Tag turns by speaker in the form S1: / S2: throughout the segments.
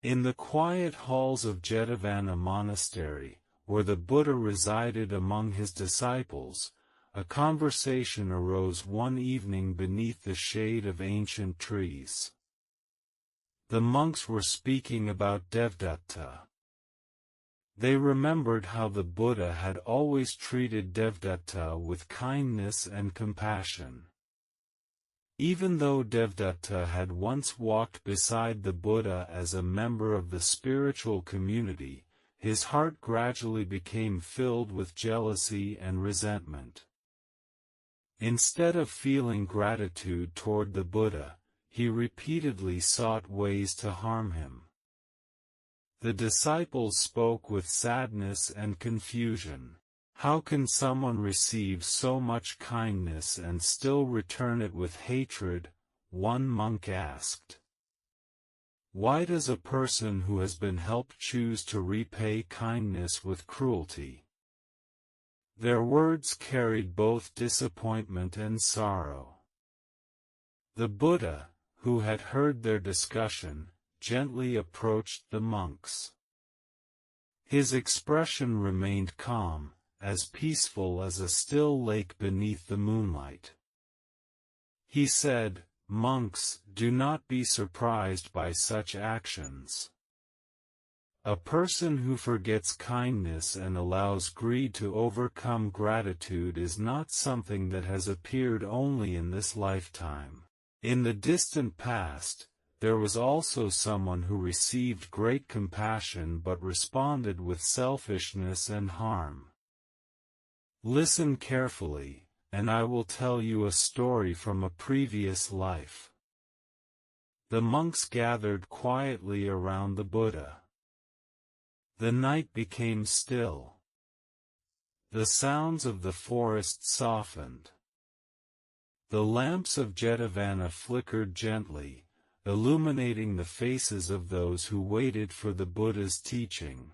S1: In the quiet halls of Jetavana Monastery, where the Buddha resided among his disciples, a conversation arose one evening beneath the shade of ancient trees. The monks were speaking about Devdatta. They remembered how the Buddha had always treated Devdatta with kindness and compassion. Even though Devdatta had once walked beside the Buddha as a member of the spiritual community, his heart gradually became filled with jealousy and resentment. Instead of feeling gratitude toward the Buddha, he repeatedly sought ways to harm him. The disciples spoke with sadness and confusion. How can someone receive so much kindness and still return it with hatred? One monk asked. Why does a person who has been helped choose to repay kindness with cruelty? Their words carried both disappointment and sorrow. The Buddha, who had heard their discussion, gently approached the monks. His expression remained calm, as peaceful as a still lake beneath the moonlight. He said, "Monks, do not be surprised by such actions. A person who forgets kindness and allows greed to overcome gratitude is not something that has appeared only in this lifetime. In the distant past, there was also someone who received great compassion but responded with selfishness and harm. Listen carefully, and I will tell you a story from a previous life." The monks gathered quietly around the Buddha. The night became still. The sounds of the forest softened. The lamps of Jetavana flickered gently, illuminating the faces of those who waited for the Buddha's teaching.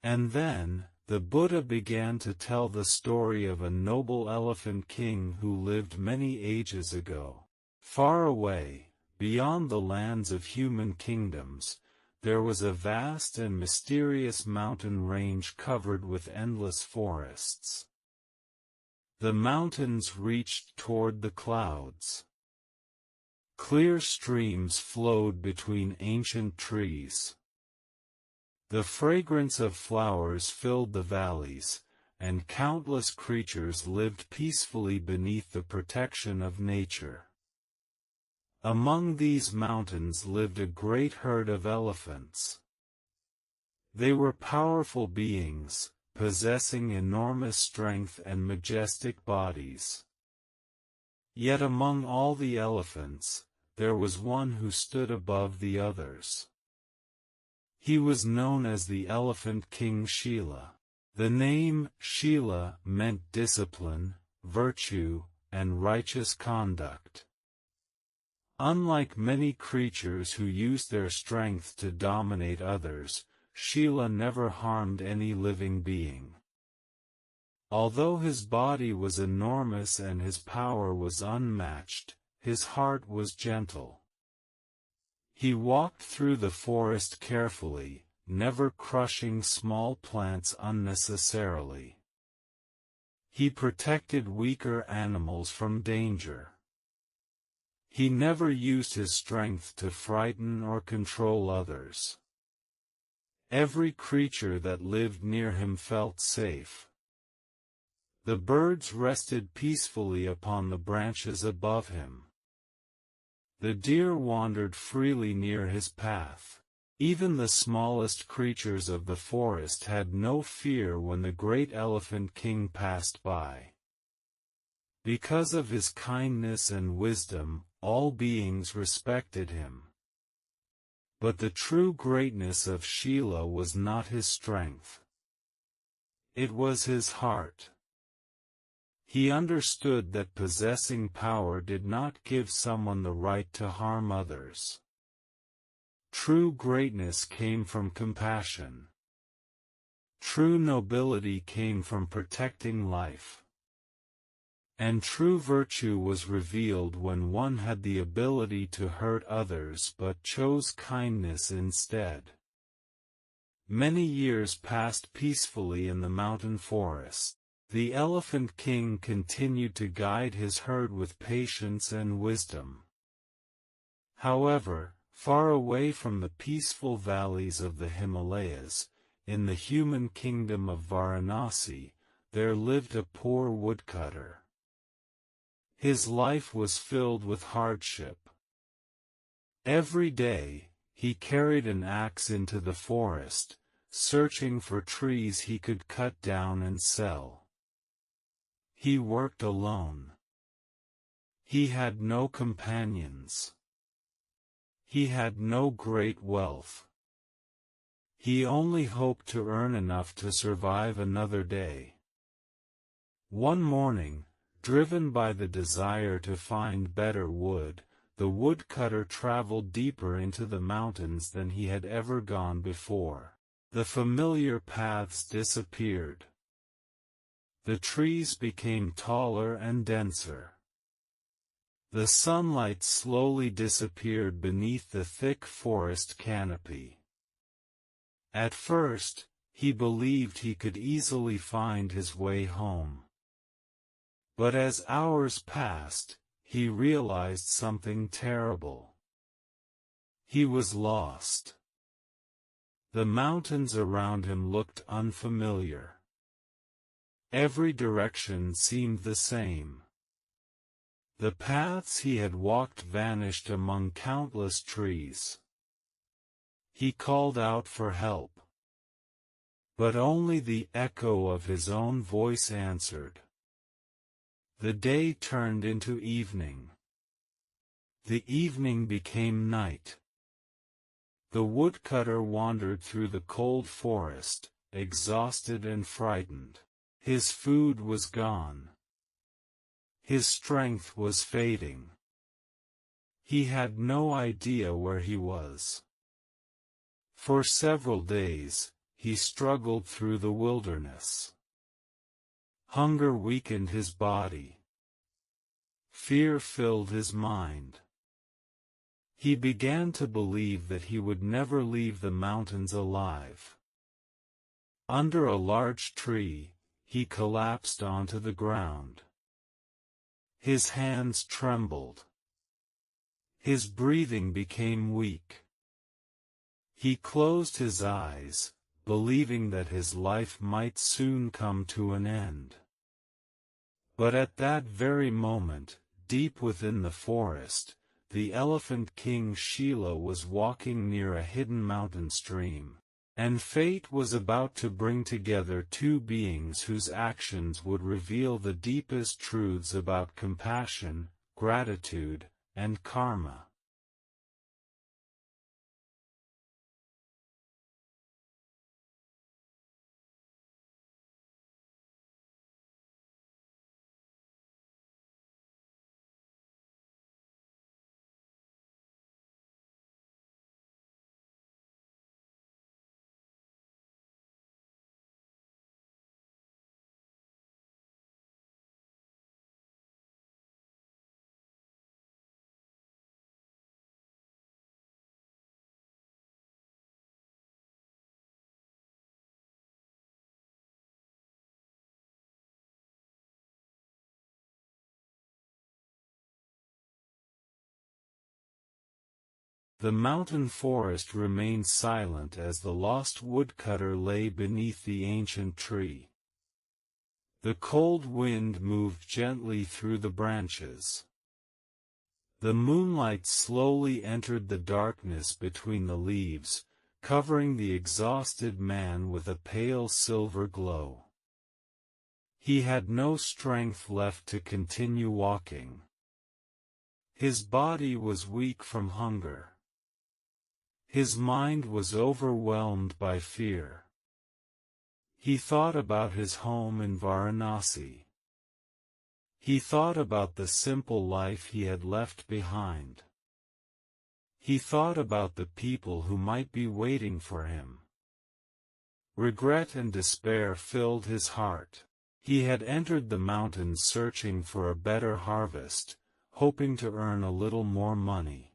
S1: And then, the Buddha began to tell the story of a noble elephant king who lived many ages ago. Far away, beyond the lands of human kingdoms, there was a vast and mysterious mountain range covered with endless forests. The mountains reached toward the clouds. Clear streams flowed between ancient trees. The fragrance of flowers filled the valleys, and countless creatures lived peacefully beneath the protection of nature. Among these mountains lived a great herd of elephants. They were powerful beings, possessing enormous strength and majestic bodies. Yet among all the elephants, there was one who stood above the others. He was known as the Elephant King Shila. The name Shila meant discipline, virtue, and righteous conduct. Unlike many creatures who use their strength to dominate others, Shila never harmed any living being. Although his body was enormous and his power was unmatched, his heart was gentle. He walked through the forest carefully, never crushing small plants unnecessarily. He protected weaker animals from danger. He never used his strength to frighten or control others. Every creature that lived near him felt safe. The birds rested peacefully upon the branches above him. The deer wandered freely near his path. Even the smallest creatures of the forest had no fear when the great Elephant King passed by. Because of his kindness and wisdom, all beings respected him. But the true greatness of Shila was not his strength. It was his heart. He understood that possessing power did not give someone the right to harm others. True greatness came from compassion. True nobility came from protecting life. And true virtue was revealed when one had the ability to hurt others but chose kindness instead. Many years passed peacefully in the mountain forest. The Elephant King continued to guide his herd with patience and wisdom. However, far away from the peaceful valleys of the Himalayas, in the human kingdom of Varanasi, there lived a poor woodcutter. His life was filled with hardship. Every day, he carried an axe into the forest, searching for trees he could cut down and sell. He worked alone. He had no companions. He had no great wealth. He only hoped to earn enough to survive another day. One morning, driven by the desire to find better wood, the woodcutter traveled deeper into the mountains than he had ever gone before. The familiar paths disappeared. The trees became taller and denser. The sunlight slowly disappeared beneath the thick forest canopy. At first, he believed he could easily find his way home. But as hours passed, he realized something terrible. He was lost. The mountains around him looked unfamiliar. Every direction seemed the same. The paths he had walked vanished among countless trees. He called out for help. But only the echo of his own voice answered. The day turned into evening. The evening became night. The woodcutter wandered through the cold forest, exhausted and frightened. His food was gone. His strength was fading. He had no idea where he was. For several days, he struggled through the wilderness. Hunger weakened his body. Fear filled his mind. He began to believe that he would never leave the mountains alive. Under a large tree, he collapsed onto the ground. His hands trembled. His breathing became weak. He closed his eyes, believing that his life might soon come to an end. But at that very moment, deep within the forest, the Elephant King Shila was walking near a hidden mountain stream. And fate was about to bring together two beings whose actions would reveal the deepest truths about compassion, gratitude, and karma. The mountain forest remained silent as the lost woodcutter lay beneath the ancient tree. The cold wind moved gently through the branches. The moonlight slowly entered the darkness between the leaves, covering the exhausted man with a pale silver glow. He had no strength left to continue walking. His body was weak from hunger. His mind was overwhelmed by fear. He thought about his home in Varanasi. He thought about the simple life he had left behind. He thought about the people who might be waiting for him. Regret and despair filled his heart. He had entered the mountains searching for a better harvest, hoping to earn a little more money.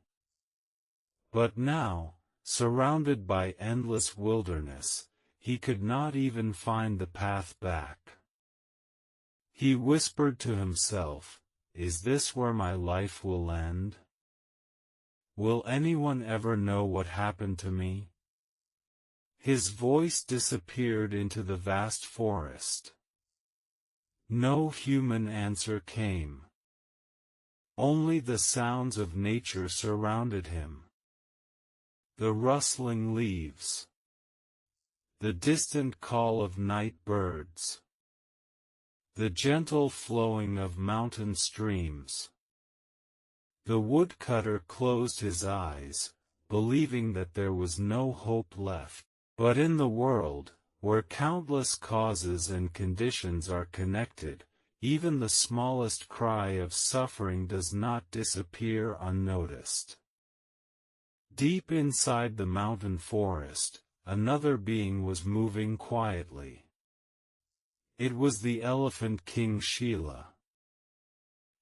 S1: But now, surrounded by endless wilderness, he could not even find the path back. He whispered to himself, "Is this where my life will end? Will anyone ever know what happened to me?" His voice disappeared into the vast forest. No human answer came. Only the sounds of nature surrounded him. The rustling leaves. The distant call of night birds. The gentle flowing of mountain streams. The woodcutter closed his eyes, believing that there was no hope left. But in the world, where countless causes and conditions are connected, even the smallest cry of suffering does not disappear unnoticed. Deep inside the mountain forest, another being was moving quietly. It was the Elephant King Shila.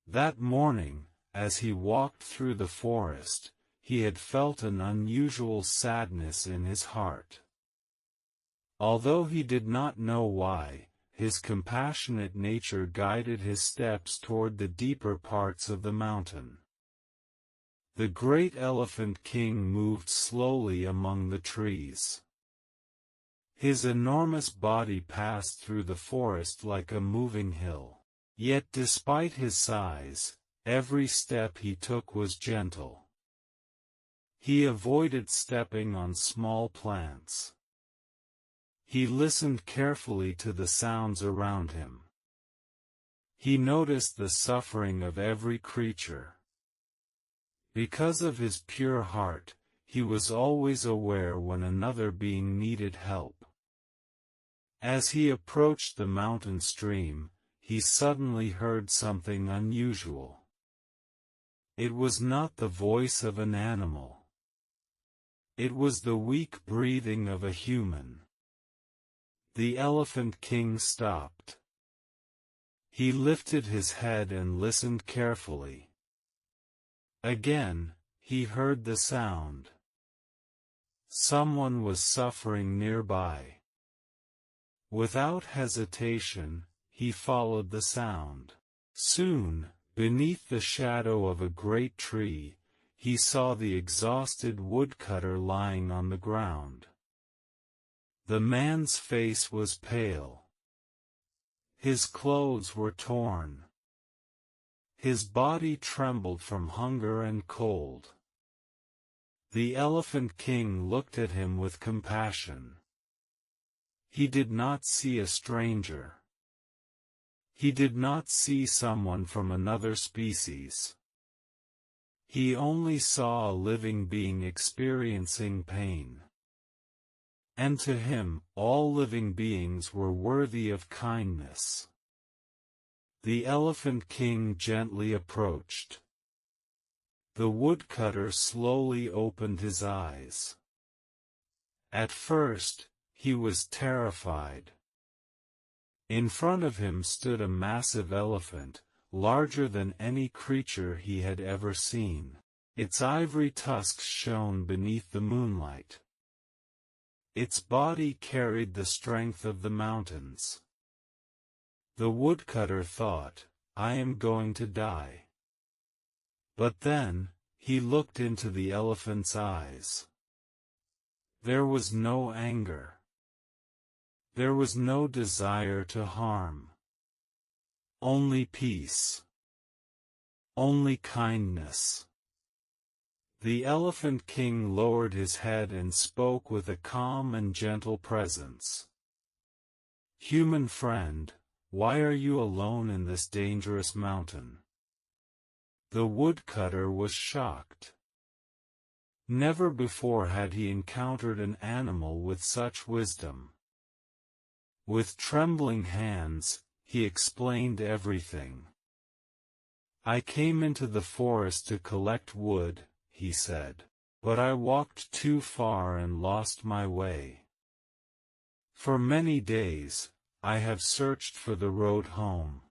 S1: That morning, as he walked through the forest, he had felt an unusual sadness in his heart. Although he did not know why, his compassionate nature guided his steps toward the deeper parts of the mountain. The great Elephant King moved slowly among the trees. His enormous body passed through the forest like a moving hill. Yet despite his size, every step he took was gentle. He avoided stepping on small plants. He listened carefully to the sounds around him. He noticed the suffering of every creature. Because of his pure heart, he was always aware when another being needed help. As he approached the mountain stream, he suddenly heard something unusual. It was not the voice of an animal. It was the weak breathing of a human. The Elephant King stopped. He lifted his head and listened carefully. Again, he heard the sound. Someone was suffering nearby. Without hesitation, he followed the sound. Soon, beneath the shadow of a great tree, he saw the exhausted woodcutter lying on the ground. The man's face was pale. His clothes were torn. His body trembled from hunger and cold. The Elephant King looked at him with compassion. He did not see a stranger. He did not see someone from another species. He only saw a living being experiencing pain. And to him, all living beings were worthy of kindness. The Elephant King gently approached. The woodcutter slowly opened his eyes. At first, he was terrified. In front of him stood a massive elephant, larger than any creature he had ever seen. Its ivory tusks shone beneath the moonlight. Its body carried the strength of the mountains. The woodcutter thought, "I am going to die." But then, he looked into the elephant's eyes. There was no anger. There was no desire to harm. Only peace. Only kindness. The Elephant King lowered his head and spoke with a calm and gentle presence. "Human friend, why are you alone in this dangerous mountain?" The woodcutter was shocked. Never before had he encountered an animal with such wisdom. With trembling hands, he explained everything. "I came into the forest to collect wood," he said, "but I walked too far and lost my way. For many days, I have searched for the road home.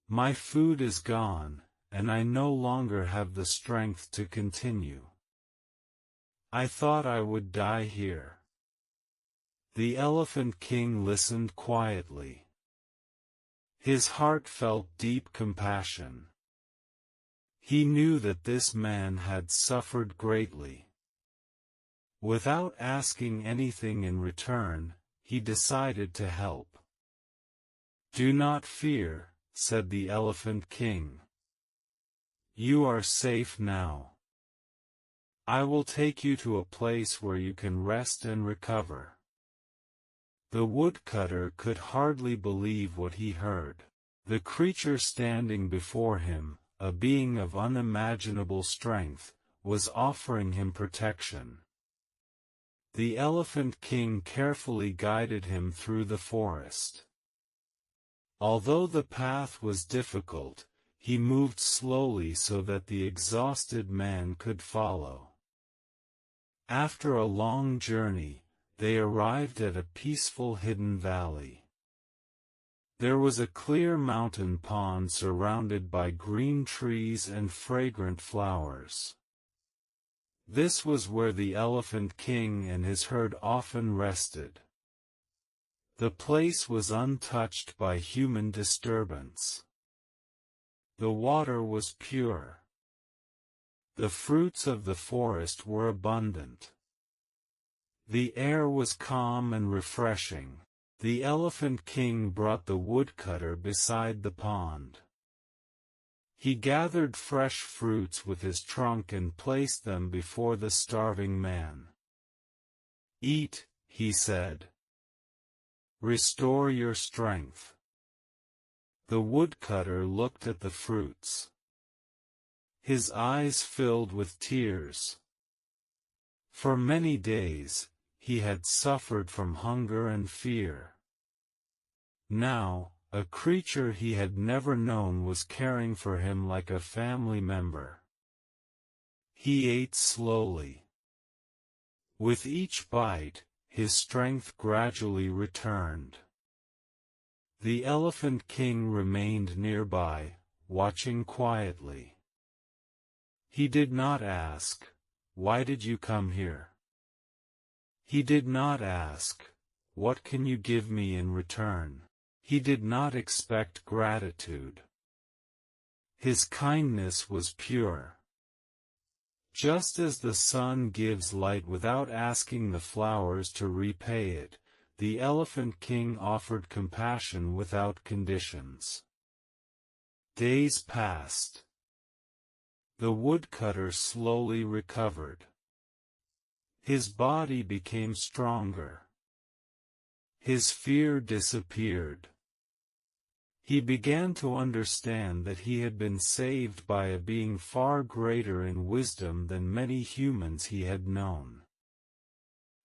S1: My food is gone, and I no longer have the strength to continue. I thought I would die here." The Elephant King listened quietly. His heart felt deep compassion. He knew that this man had suffered greatly. Without asking anything in return, he decided to help. "Do not fear," said the Elephant King. "You are safe now. I will take you to a place where you can rest and recover." The woodcutter could hardly believe what he heard. The creature standing before him, a being of unimaginable strength, was offering him protection. The Elephant King carefully guided him through the forest. Although the path was difficult, he moved slowly so that the exhausted man could follow. After a long journey, they arrived at a peaceful hidden valley. There was a clear mountain pond surrounded by green trees and fragrant flowers. This was where the Elephant King and his herd often rested. The place was untouched by human disturbance. The water was pure. The fruits of the forest were abundant. The air was calm and refreshing. The Elephant King brought the woodcutter beside the pond. He gathered fresh fruits with his trunk and placed them before the starving man. "Eat," he said. "Restore your strength." The woodcutter looked at the fruits. His eyes filled with tears. For many days, he had suffered from hunger and fear. Now, a creature he had never known was caring for him like a family member. He ate slowly. With each bite, his strength gradually returned. The Elephant King remained nearby, watching quietly. He did not ask, "Why did you come here?" He did not ask, "What can you give me in return?" He did not expect gratitude. His kindness was pure. Just as the sun gives light without asking the flowers to repay it, the Elephant King offered compassion without conditions. Days passed. The woodcutter slowly recovered. His body became stronger. His fear disappeared. He began to understand that he had been saved by a being far greater in wisdom than many humans he had known.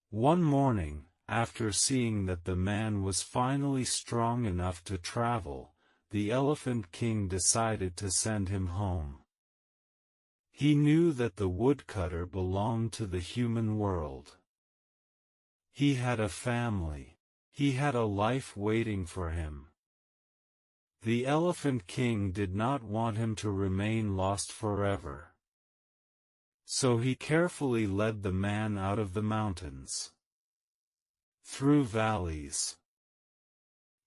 S1: One morning, after seeing that the man was finally strong enough to travel, the Elephant King decided to send him home. He knew that the woodcutter belonged to the human world. He had a family. He had a life waiting for him. The Elephant King did not want him to remain lost forever. So he carefully led the man out of the mountains. Through valleys.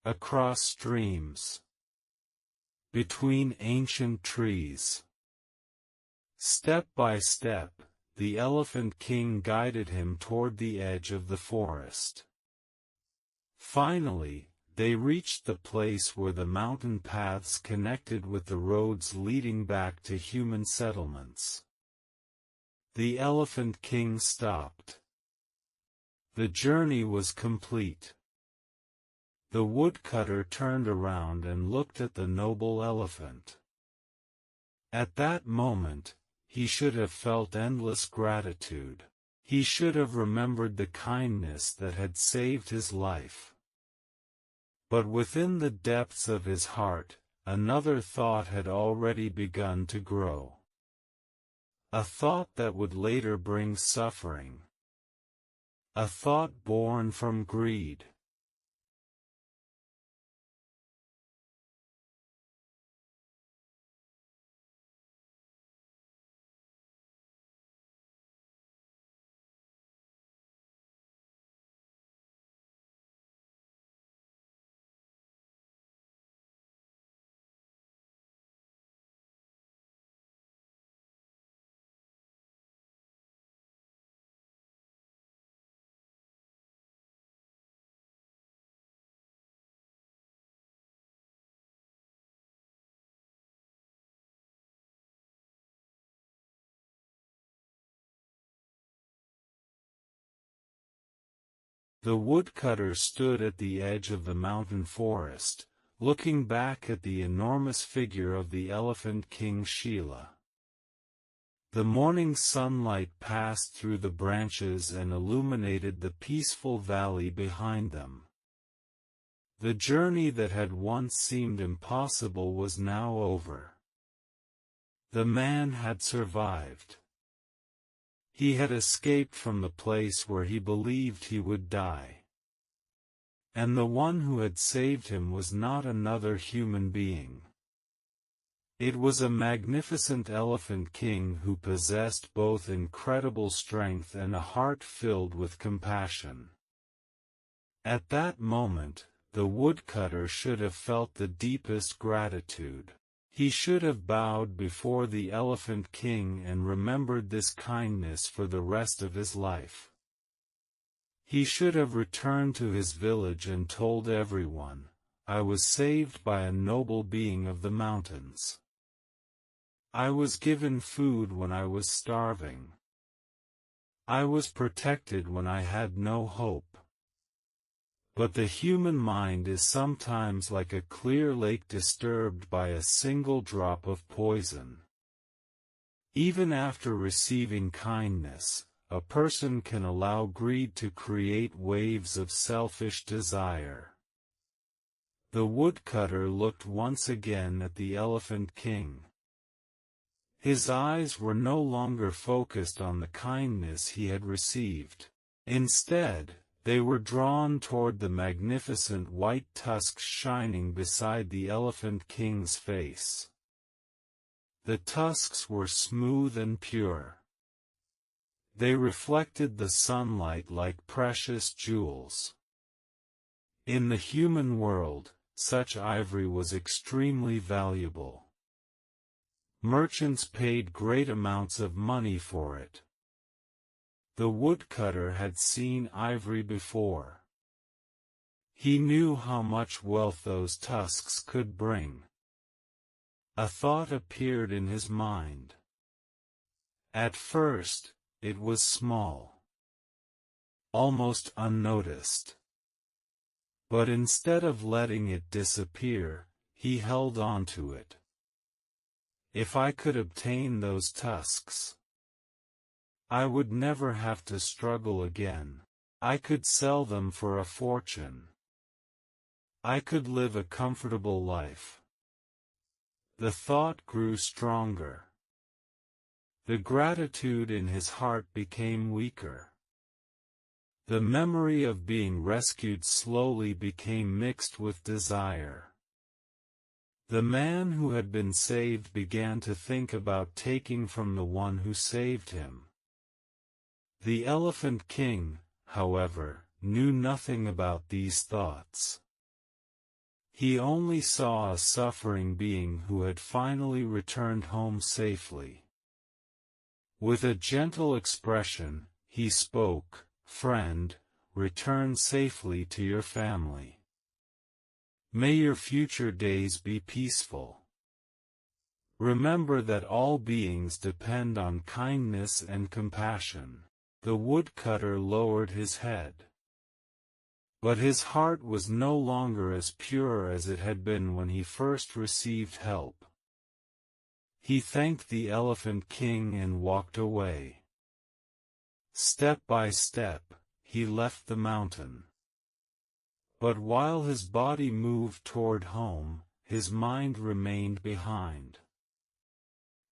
S1: Across streams. Between ancient trees. Step by step, the Elephant King guided him toward the edge of the forest. Finally, they reached the place where the mountain paths connected with the roads leading back to human settlements. The Elephant King stopped. The journey was complete. The woodcutter turned around and looked at the noble elephant. At that moment, he should have felt endless gratitude. He should have remembered the kindness that had saved his life. But within the depths of his heart, another thought had already begun to grow. A thought that would later bring suffering. A thought born from greed. The woodcutter stood at the edge of the mountain forest, looking back at the enormous figure of the Elephant King Shila. The morning sunlight passed through the branches and illuminated the peaceful valley behind them. The journey that had once seemed impossible was now over. The man had survived. He had escaped from the place where he believed he would die. And the one who had saved him was not another human being. It was a magnificent Elephant King who possessed both incredible strength and a heart filled with compassion. At that moment, the woodcutter should have felt the deepest gratitude. He should have bowed before the Elephant King and remembered this kindness for the rest of his life. He should have returned to his village and told everyone, "I was saved by a noble being of the mountains. I was given food when I was starving. I was protected when I had no hope." But the human mind is sometimes like a clear lake disturbed by a single drop of poison. Even after receiving kindness, a person can allow greed to create waves of selfish desire. The woodcutter looked once again at the Elephant King. His eyes were no longer focused on the kindness he had received. Instead, they were drawn toward the magnificent white tusks shining beside the Elephant King's face. The tusks were smooth and pure. They reflected the sunlight like precious jewels. In the human world, such ivory was extremely valuable. Merchants paid great amounts of money for it. The woodcutter had seen ivory before. He knew how much wealth those tusks could bring. A thought appeared in his mind. At first, it was small, almost unnoticed. But instead of letting it disappear, he held on to it. If I could obtain those tusks, I would never have to struggle again. I could sell them for a fortune. I could live a comfortable life. The thought grew stronger. The gratitude in his heart became weaker. The memory of being rescued slowly became mixed with desire. The man who had been saved began to think about taking from the one who saved him. The Elephant King, however, knew nothing about these thoughts. He only saw a suffering being who had finally returned home safely. With a gentle expression, he spoke, "Friend, return safely to your family. May your future days be peaceful. Remember that all beings depend on kindness and compassion." The woodcutter lowered his head. But his heart was no longer as pure as it had been when he first received help. He thanked the Elephant King and walked away. Step by step, he left the mountain. But while his body moved toward home, his mind remained behind.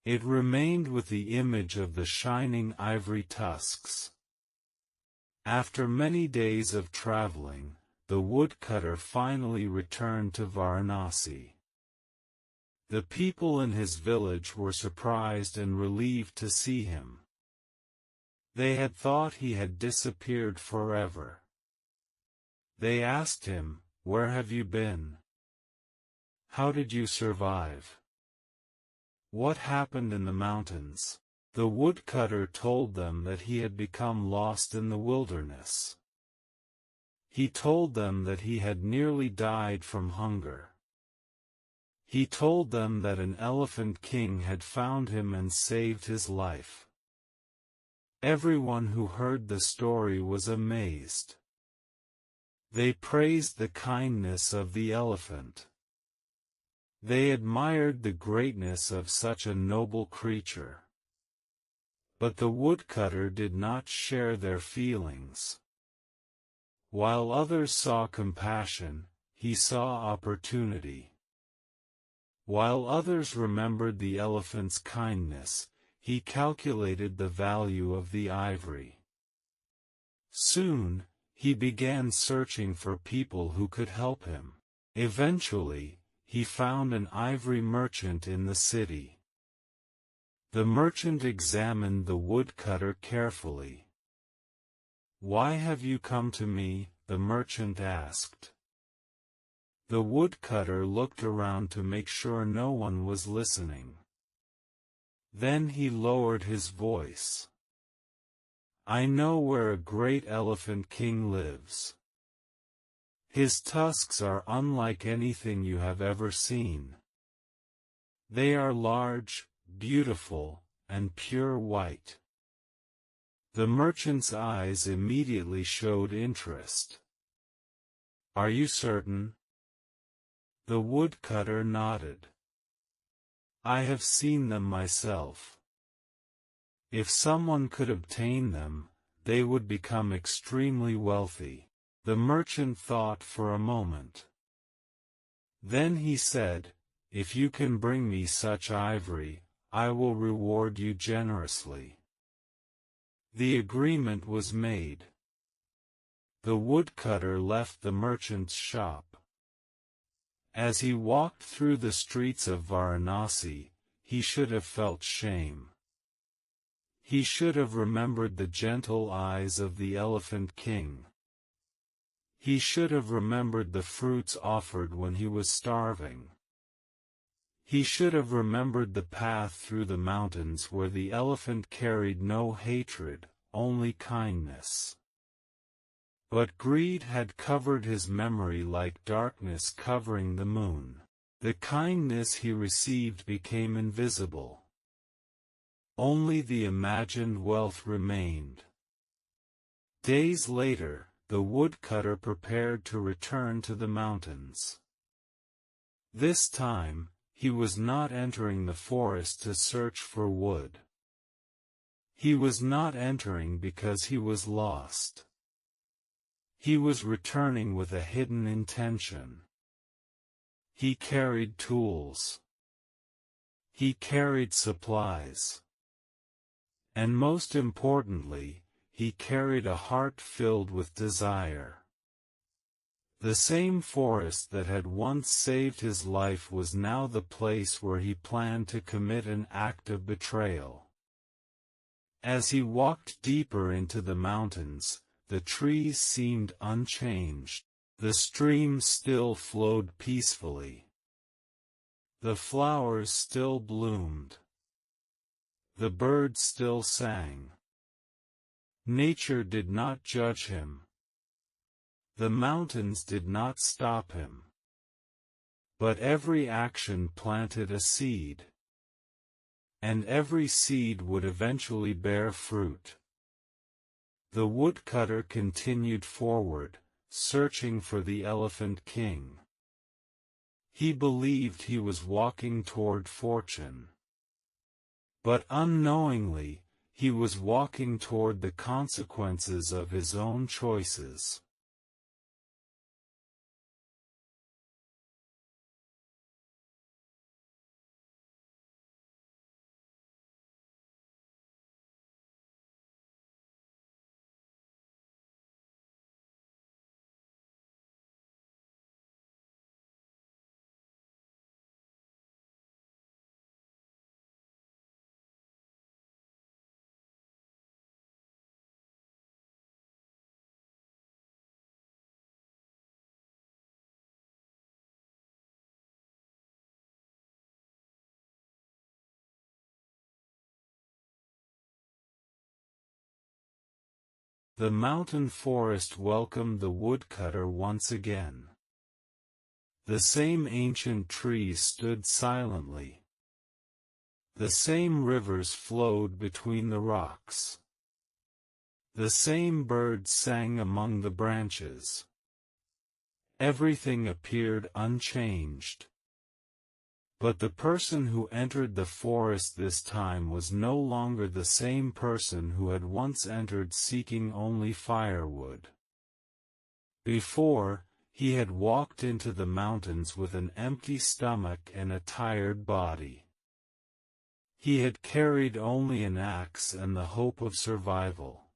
S1: It remained with the image of the shining ivory tusks. After many days of traveling, the woodcutter finally returned to Varanasi. The people in his village were surprised and relieved to see him. They had thought he had disappeared forever. They asked him, "Where have you been? How did you survive? What happened in the mountains?" The woodcutter told them that he had become lost in the wilderness. He told them that he had nearly died from hunger. He told them that an Elephant King had found him and saved his life. Everyone who heard the story was amazed. They praised the kindness of the elephant. They admired the greatness of such a noble creature. But the woodcutter did not share their feelings. While others saw compassion, he saw opportunity. While others remembered the elephant's kindness, he calculated the value of the ivory. Soon, he began searching for people who could help him. Eventually, he found an ivory merchant in the city. The merchant examined the woodcutter carefully. "Why have you come to me?" the merchant asked. The woodcutter looked around to make sure no one was listening. Then he lowered his voice. "I know where a great elephant king lives. His tusks are unlike anything you have ever seen. They are large, beautiful, and pure white." The merchant's eyes immediately showed interest. "Are you certain?" The woodcutter nodded. "I have seen them myself. If someone could obtain them, they would become extremely wealthy." The merchant thought for a moment. Then he said, "If you can bring me such ivory, I will reward you generously." The agreement was made. The woodcutter left the merchant's shop. As he walked through the streets of Varanasi, he should have felt shame. He should have remembered the gentle eyes of the Elephant King. He should have remembered the fruits offered when he was starving. He should have remembered the path through the mountains where the elephant carried no hatred, only kindness. But greed had covered his memory like darkness covering the moon. The kindness he received became invisible. Only the imagined wealth remained. Days later, the woodcutter prepared to return to the mountains. This time, he was not entering the forest to search for wood. He was not entering because he was lost. He was returning with a hidden intention. He carried tools. He carried supplies. And most importantly, he carried a heart filled with desire. The same forest that had once saved his life was now the place where he planned to commit an act of betrayal. As he walked deeper into the mountains, the trees seemed unchanged. The stream still flowed peacefully. The flowers still bloomed. The birds still sang. Nature did not judge him. The mountains did not stop him. But every action planted a seed. And every seed would eventually bear fruit. The woodcutter continued forward, searching for the Elephant King. He believed he was walking toward fortune. But unknowingly, he was walking toward the consequences of his own choices. The mountain forest welcomed the woodcutter once again. The same ancient trees stood silently. The same rivers flowed between the rocks. The same birds sang among the branches. Everything appeared unchanged. But the person who entered the forest this time was no longer the same person who had once entered seeking only firewood. Before, he had walked into the mountains with an empty stomach and a tired body. He had carried only an axe and the hope of survival.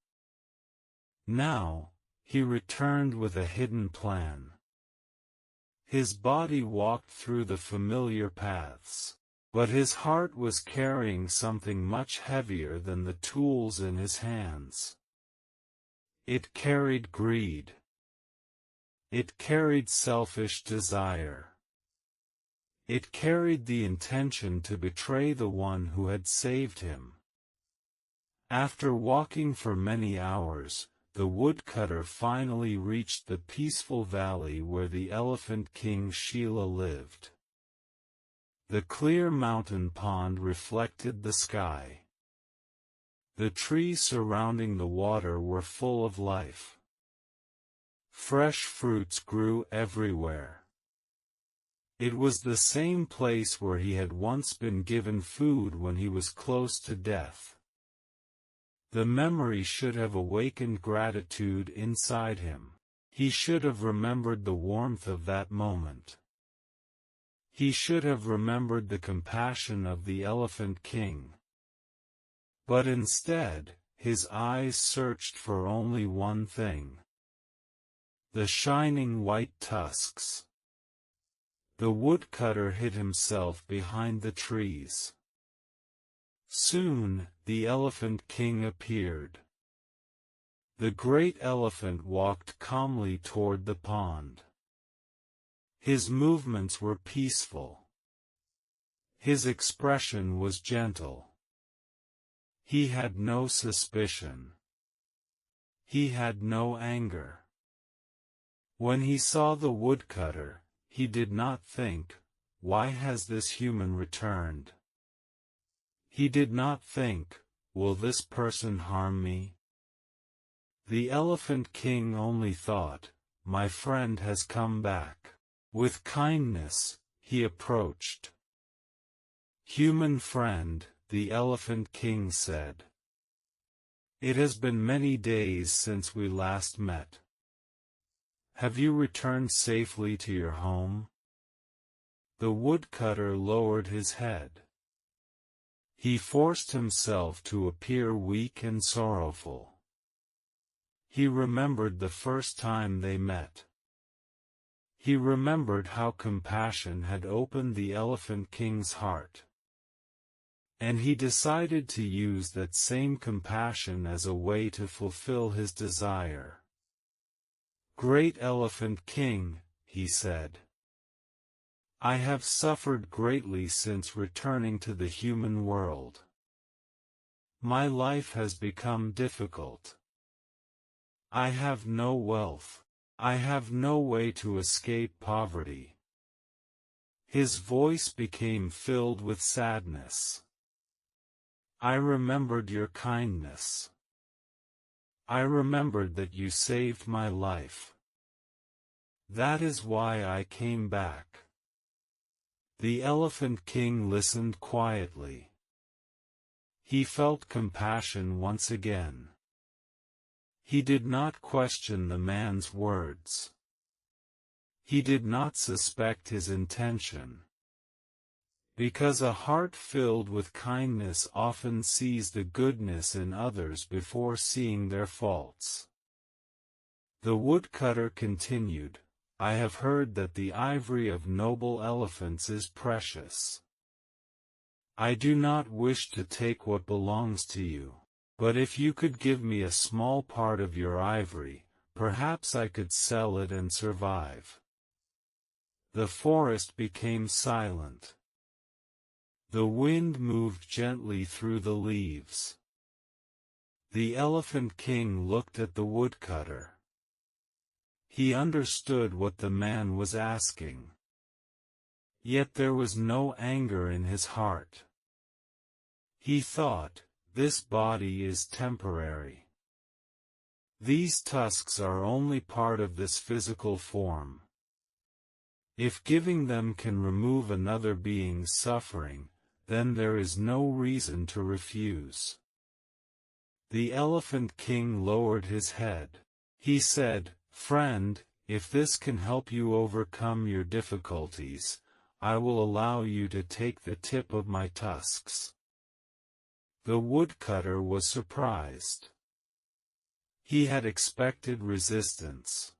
S1: Now, he returned with a hidden plan. His body walked through the familiar paths, but his heart was carrying something much heavier than the tools in his hands. It carried greed. It carried selfish desire. It carried the intention to betray the one who had saved him. After walking for many hours, the woodcutter finally reached the peaceful valley where the Elephant King Shila lived. The clear mountain pond reflected the sky. The trees surrounding the water were full of life. Fresh fruits grew everywhere. It was the same place where he had once been given food when he was close to death. The memory should have awakened gratitude inside him. He should have remembered the warmth of that moment. He should have remembered the compassion of the Elephant King. But instead, his eyes searched for only one thing: the shining white tusks. The woodcutter hid himself behind the trees. Soon, the Elephant King appeared. The great elephant walked calmly toward the pond. His movements were peaceful. His expression was gentle. He had no suspicion. He had no anger. When he saw the woodcutter, he did not think, "Why has this human returned?" He did not think, "Will this person harm me?" The Elephant King only thought, "My friend has come back." With kindness, he approached. "Human friend," the Elephant King said. "It has been many days since we last met. Have you returned safely to your home?" The woodcutter lowered his head. He forced himself to appear weak and sorrowful. He remembered the first time they met. He remembered how compassion had opened the Elephant King's heart. And he decided to use that same compassion as a way to fulfill his desire. "Great Elephant King," he said, "I have suffered greatly since returning to the human world. My life has become difficult. I have no wealth. I have no way to escape poverty." His voice became filled with sadness. "I remembered your kindness. I remembered that you saved my life. That is why I came back." The Elephant King listened quietly. He felt compassion once again. He did not question the man's words. He did not suspect his intention. Because a heart filled with kindness often sees the goodness in others before seeing their faults. The woodcutter continued, "I have heard that the ivory of noble elephants is precious. I do not wish to take what belongs to you, but if you could give me a small part of your ivory, perhaps I could sell it and survive." The forest became silent. The wind moved gently through the leaves. The Elephant King looked at the woodcutter. He understood what the man was asking. Yet there was no anger in his heart. He thought, "This body is temporary. These tusks are only part of this physical form. If giving them can remove another being's suffering, then there is no reason to refuse. The Elephant King lowered his head. He said, "Friend, if this can help you overcome your difficulties, I will allow you to take the tip of my tusks." The woodcutter was surprised. He had expected resistance.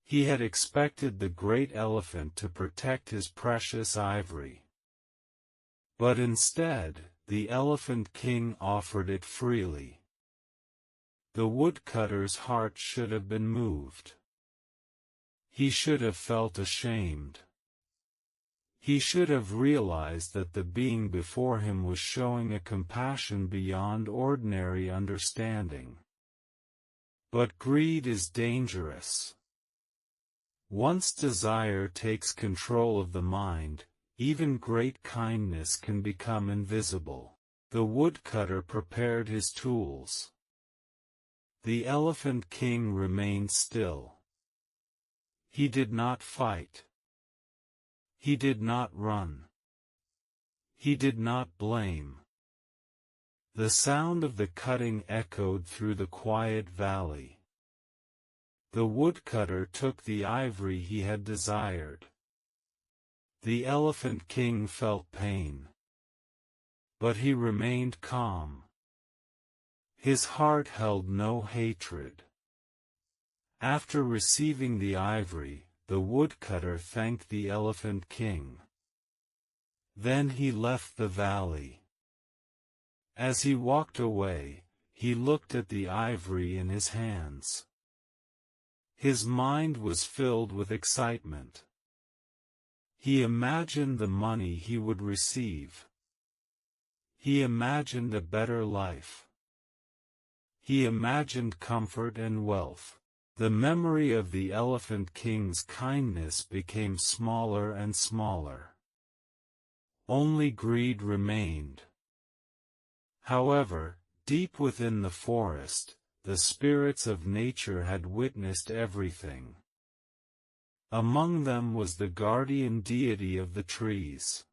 S1: He had expected the great elephant to protect his precious ivory. But instead, the Elephant King offered it freely. The woodcutter's heart should have been moved. He should have felt ashamed. He should have realized that the being before him was showing a compassion beyond ordinary understanding. But greed is dangerous. Once desire takes control of the mind, even great kindness can become invisible. The woodcutter prepared his tools. The Elephant King remained still. He did not fight. He did not run. He did not blame. The sound of the cutting echoed through the quiet valley. The woodcutter took the ivory he had desired. The Elephant King felt pain. But he remained calm. His heart held no hatred. After receiving the ivory, the woodcutter thanked the Elephant King. Then he left the valley. As he walked away, he looked at the ivory in his hands. His mind was filled with excitement. He imagined the money he would receive. He imagined a better life. He imagined comfort and wealth. The memory of the Elephant King's kindness became smaller and smaller. Only greed remained. However, deep within the forest, the spirits of nature had witnessed everything. Among them was the guardian deity of the trees.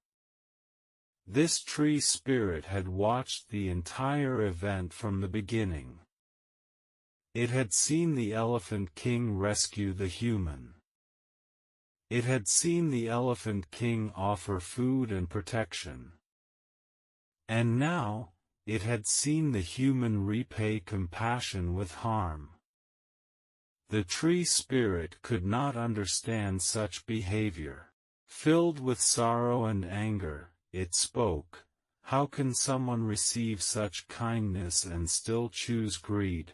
S1: This tree spirit had watched the entire event from the beginning. It had seen the Elephant King rescue the human. It had seen the Elephant King offer food and protection. And now, it had seen the human repay compassion with harm. The tree spirit could not understand such behavior. Filled with sorrow and anger, it spoke, "How can someone receive such kindness and still choose greed?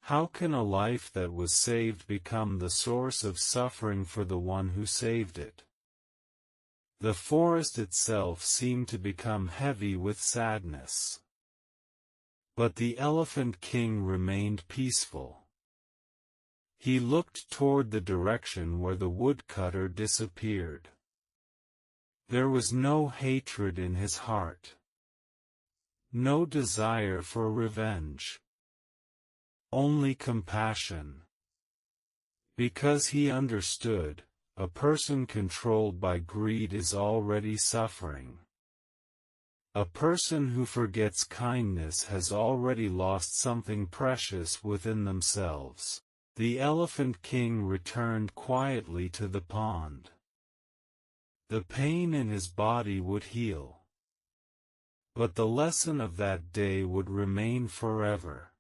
S1: How can a life that was saved become the source of suffering for the one who saved it?" The forest itself seemed to become heavy with sadness. But the Elephant King remained peaceful. He looked toward the direction where the woodcutter disappeared. There was no hatred in his heart. No desire for revenge. Only compassion. Because he understood, a person controlled by greed is already suffering. A person who forgets kindness has already lost something precious within themselves. The Elephant King returned quietly to the pond. The pain in his body would heal. But the lesson of that day would remain forever.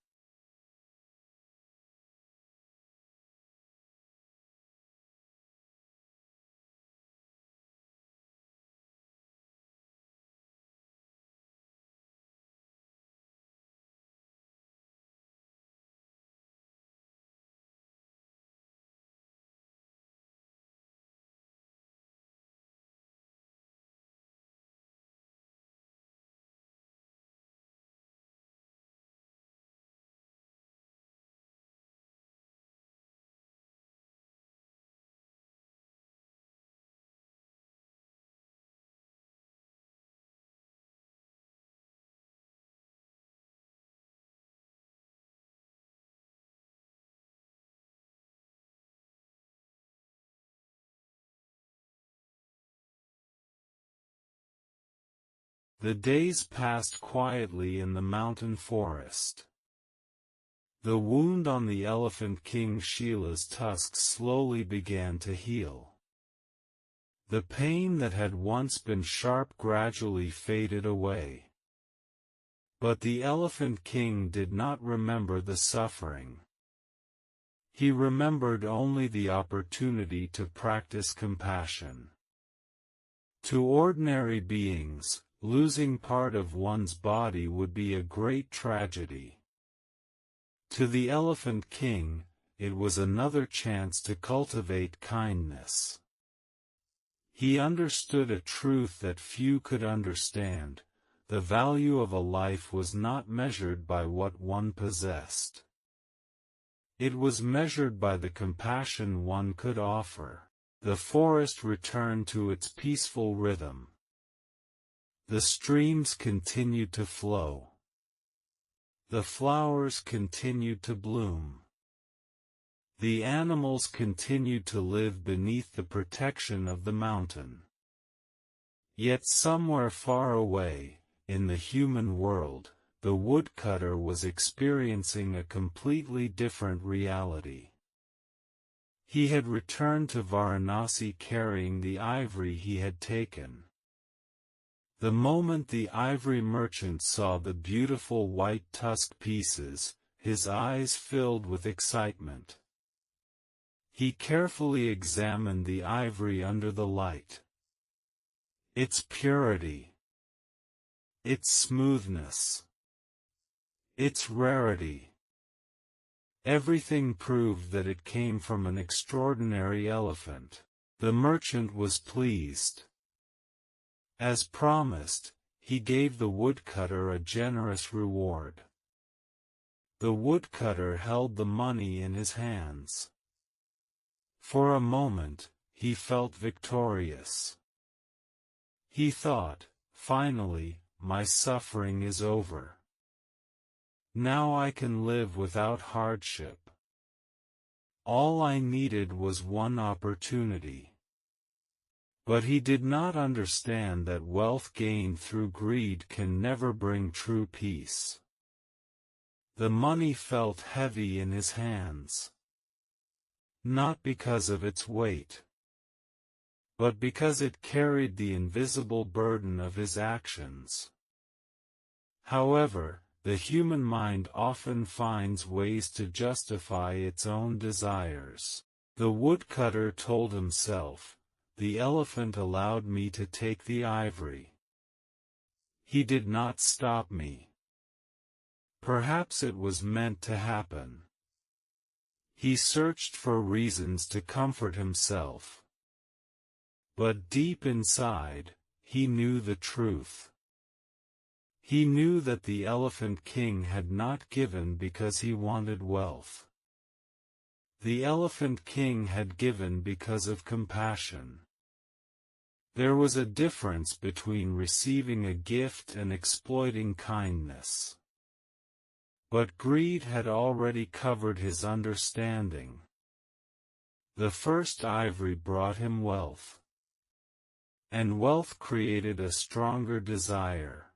S1: The days passed quietly in the mountain forest. The wound on the Elephant King Shila's tusk slowly began to heal. The pain that had once been sharp gradually faded away. But the Elephant King did not remember the suffering. He remembered only the opportunity to practice compassion. To ordinary beings, losing part of one's body would be a great tragedy. To the Elephant King, it was another chance to cultivate kindness. He understood a truth that few could understand: the value of a life was not measured by what one possessed. It was measured by the compassion one could offer. The forest returned to its peaceful rhythm. The streams continued to flow. The flowers continued to bloom. The animals continued to live beneath the protection of the mountain. Yet somewhere far away, in the human world, the woodcutter was experiencing a completely different reality. He had returned to Varanasi carrying the ivory he had taken. The moment the ivory merchant saw the beautiful white tusk pieces, his eyes filled with excitement. He carefully examined the ivory under the light. Its purity, its smoothness, its rarity. Everything proved that it came from an extraordinary elephant. The merchant was pleased. As promised, he gave the woodcutter a generous reward. The woodcutter held the money in his hands. For a moment, he felt victorious. He thought, "Finally, my suffering is over. Now I can live without hardship." All I needed was one opportunity. But he did not understand that wealth gained through greed can never bring true peace. The money felt heavy in his hands. Not because of its weight, but because it carried the invisible burden of his actions. However, the human mind often finds ways to justify its own desires. The woodcutter told himself, "The elephant allowed me to take the ivory. He did not stop me. Perhaps it was meant to happen." He searched for reasons to comfort himself. But deep inside, he knew the truth. He knew that the Elephant King had not given because he wanted wealth. The Elephant King had given because of compassion. There was a difference between receiving a gift and exploiting kindness. But greed had already covered his understanding. The first ivory brought him wealth. And wealth created a stronger desire.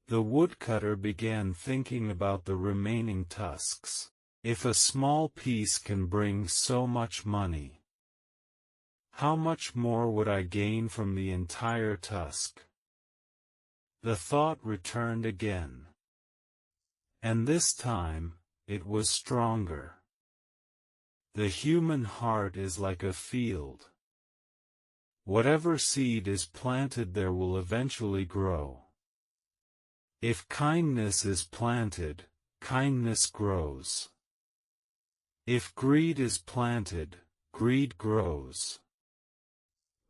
S1: The woodcutter began thinking about the remaining tusks. If a small piece can bring so much money, how much more would I gain from the entire tusk? The thought returned again. And this time, it was stronger. The human heart is like a field. Whatever seed is planted there will eventually grow. If kindness is planted, kindness grows. If greed is planted, greed grows.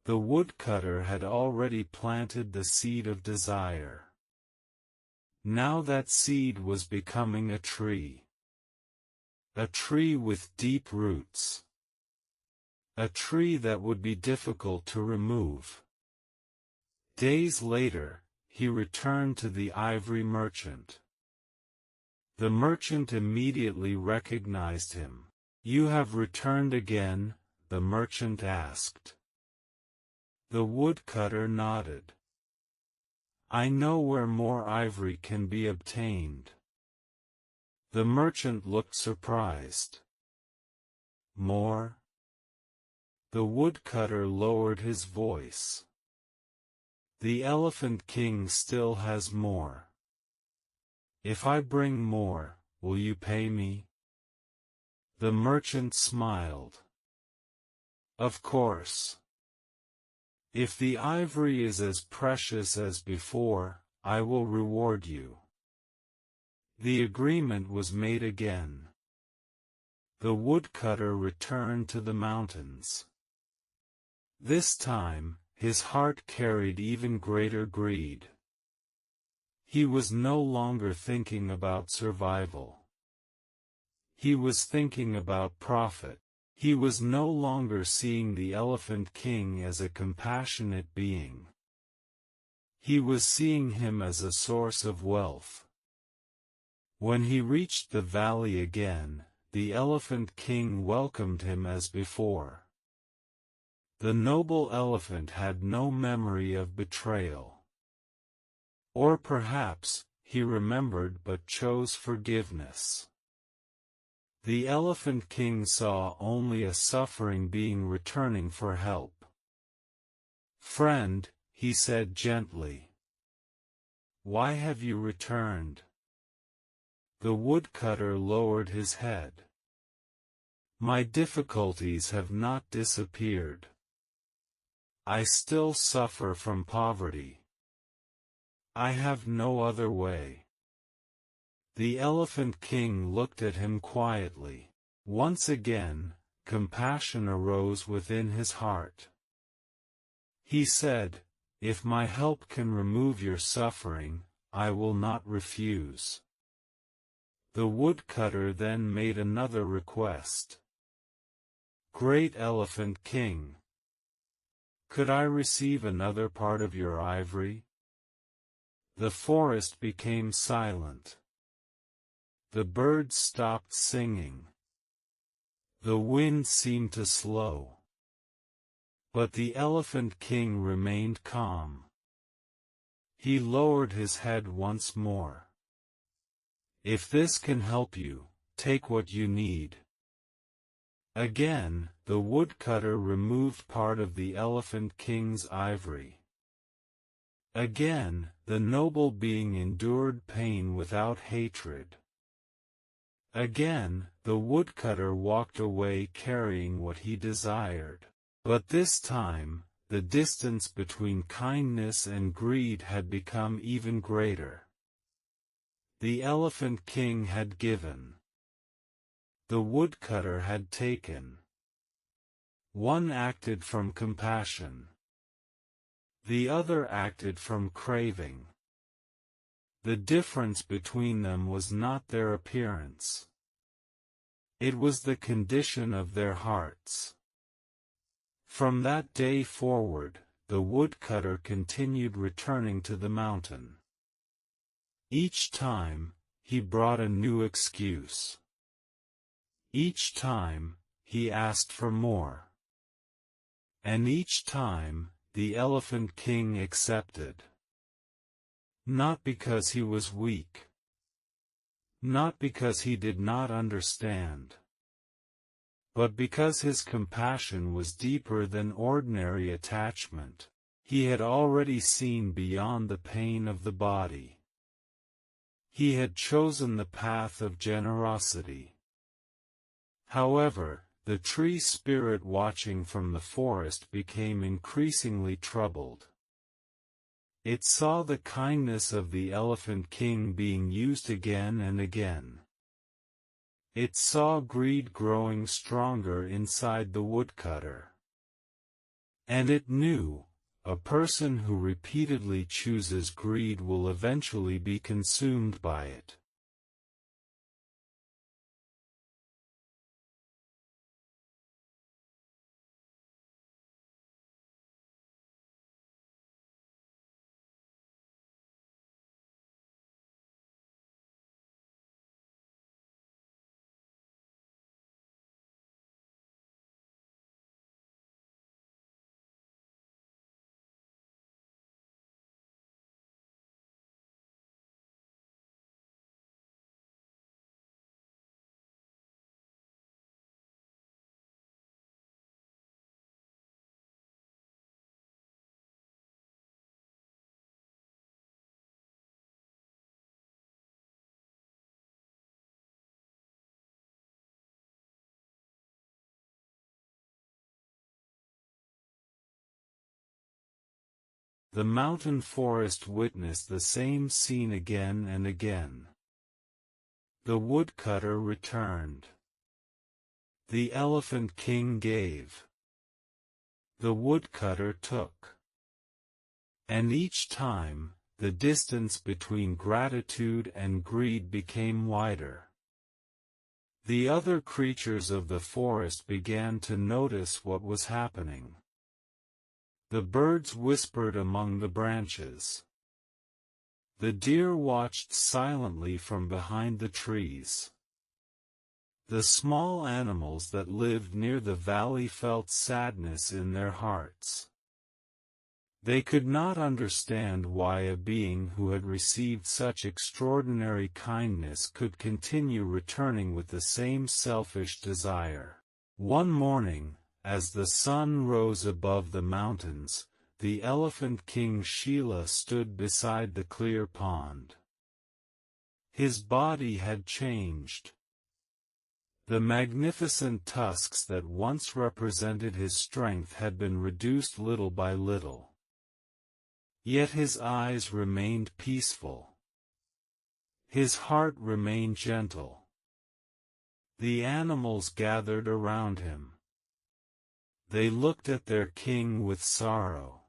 S1: The woodcutter had already planted the seed of desire. Now that seed was becoming a tree. A tree with deep roots. A tree that would be difficult to remove. Days later, he returned to the ivory merchant. The merchant immediately recognized him. "You have returned again?" the merchant asked. The woodcutter nodded. I know where more ivory can be obtained." The merchant looked surprised. "More?" The woodcutter lowered his voice. "The Elephant King still has more. If I bring more, will you pay me?" The merchant smiled. "Of course. If the ivory is as precious as before, I will reward you." The agreement was made again. The woodcutter returned to the mountains. This time, his heart carried even greater greed. He was no longer thinking about survival. He was thinking about profit. He was no longer seeing the Elephant King as a compassionate being. He was seeing him as a source of wealth. When he reached the valley again, the Elephant King welcomed him as before. The noble elephant had no memory of betrayal. Or perhaps, he remembered but chose forgiveness. The Elephant King saw only a suffering being returning for help. "Friend," he said gently, "why have you returned?" The woodcutter lowered his head. "My difficulties have not disappeared. I still suffer from poverty. I have no other way." The Elephant King looked at him quietly. Once again, compassion arose within his heart. He said, "If my help can remove your suffering, I will not refuse." The woodcutter then made another request. "Great Elephant King, could I receive another part of your ivory?" The forest became silent. The birds stopped singing. The wind seemed to slow. But the Elephant King remained calm. He lowered his head once more. "If this can help you, take what you need." Again, the woodcutter removed part of the Elephant King's ivory. Again, the noble being endured pain without hatred. Again, the woodcutter walked away carrying what he desired. But this time, the distance between kindness and greed had become even greater. The Elephant King had given. The woodcutter had taken. One acted from compassion. The other acted from craving. The difference between them was not their appearance. It was the condition of their hearts. From that day forward, the woodcutter continued returning to the mountain. Each time, he brought a new excuse. Each time, he asked for more. And each time, the Elephant King accepted. Not because he was weak. Not because he did not understand. But because his compassion was deeper than ordinary attachment. He had already seen beyond the pain of the body. He had chosen the path of generosity. However, the tree spirit watching from the forest became increasingly troubled. It saw the kindness of the Elephant King being used again and again. It saw greed growing stronger inside the woodcutter. And it knew, a person who repeatedly chooses greed will eventually be consumed by it. The mountain forest witnessed the same scene again and again. The woodcutter returned. The Elephant King gave. The woodcutter took. And each time, the distance between gratitude and greed became wider. The other creatures of the forest began to notice what was happening. The birds whispered among the branches. The deer watched silently from behind the trees. The small animals that lived near the valley felt sadness in their hearts. They could not understand why a being who had received such extraordinary kindness could continue returning with the same selfish desire. One morning, as the sun rose above the mountains, the Elephant King Shila stood beside the clear pond. His body had changed. The magnificent tusks that once represented his strength had been reduced little by little. Yet his eyes remained peaceful. His heart remained gentle. The animals gathered around him. They looked at their king with sorrow.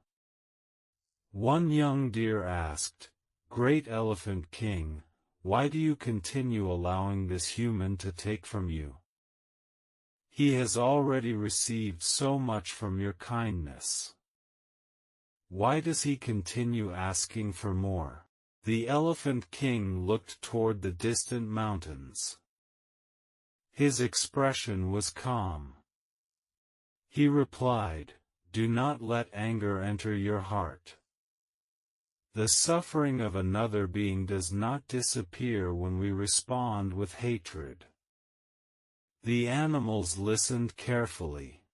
S1: One young deer asked, "Great Elephant King, why do you continue allowing this human to take from you? He has already received so much from your kindness. Why does he continue asking for more?" The Elephant King looked toward the distant mountains. His expression was calm. He replied, "Do not let anger enter your heart. The suffering of another being does not disappear when we respond with hatred." The animals listened carefully.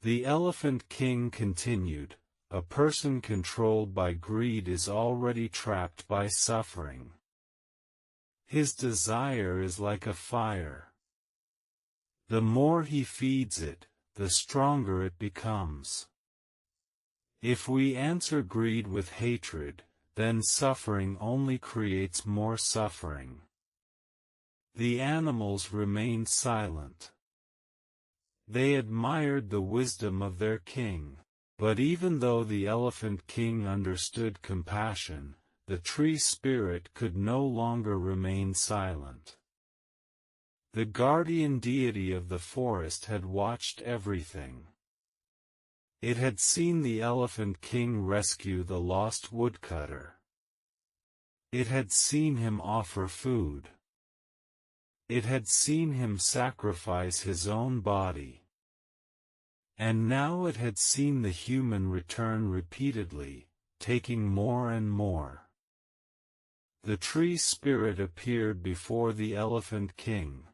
S1: The Elephant King continued, "A person controlled by greed is already trapped by suffering. His desire is like a fire. The more he feeds it, the stronger it becomes. If we answer greed with hatred, then suffering only creates more suffering." The animals remained silent. They admired the wisdom of their king. But even though the Elephant King understood compassion, the tree spirit could no longer remain silent. The guardian deity of the forest had watched everything. It had seen the Elephant King rescue the lost woodcutter. It had seen him offer food. It had seen him sacrifice his own body. And now it had seen the human return repeatedly, taking more and more. The tree spirit appeared before the Elephant King.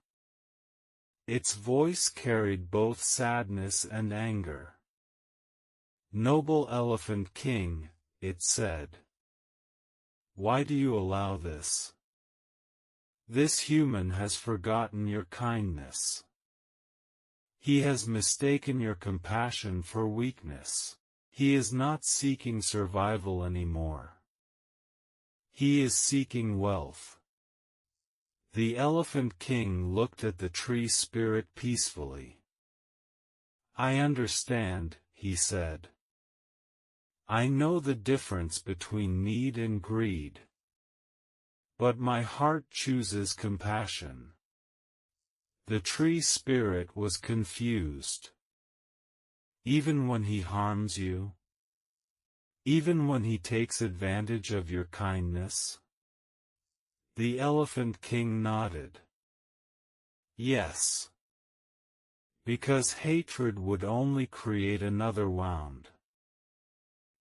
S1: Its voice carried both sadness and anger. "Noble Elephant King," it said. "Why do you allow this? This human has forgotten your kindness. He has mistaken your compassion for weakness. He is not seeking survival anymore. He is seeking wealth." The Elephant King looked at the tree spirit peacefully. "I understand," he said. "I know the difference between need and greed. But my heart chooses compassion." The tree spirit was confused. "Even when he harms you? Even when he takes advantage of your kindness?" The Elephant King nodded. "Yes. Because hatred would only create another wound.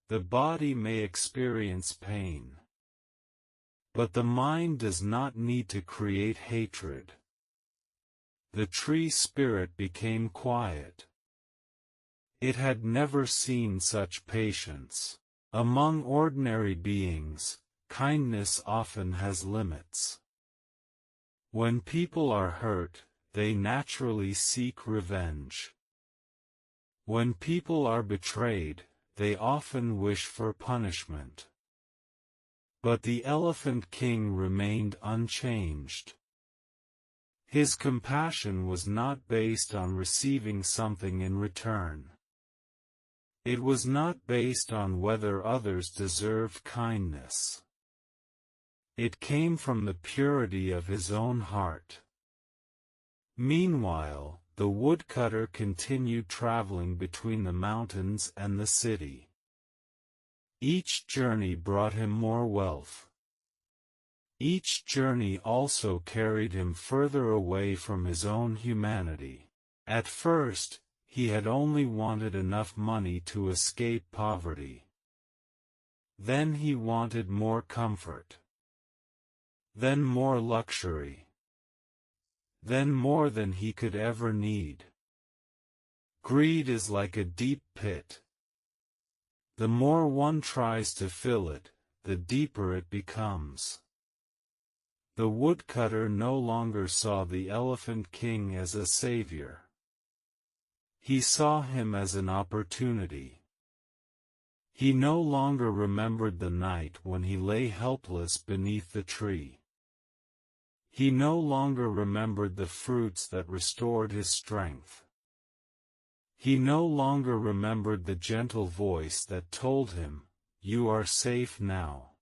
S1: The body may experience pain. But the mind does not need to create hatred." The tree spirit became quiet. It had never seen such patience. Among ordinary beings, kindness often has limits. When people are hurt, they naturally seek revenge. When people are betrayed, they often wish for punishment. But the Elephant King remained unchanged. His compassion was not based on receiving something in return. It was not based on whether others deserved kindness. It came from the purity of his own heart. Meanwhile, the woodcutter continued traveling between the mountains and the city. Each journey brought him more wealth. Each journey also carried him further away from his own humanity. At first, he had only wanted enough money to escape poverty. Then he wanted more comfort. Then more luxury. Then more than he could ever need. Greed is like a deep pit. The more one tries to fill it, the deeper it becomes. The woodcutter no longer saw the Elephant King as a savior. He saw him as an opportunity. He no longer remembered the night when he lay helpless beneath the tree. He no longer remembered the fruits that restored his strength. He no longer remembered the gentle voice that told him, "You are safe now."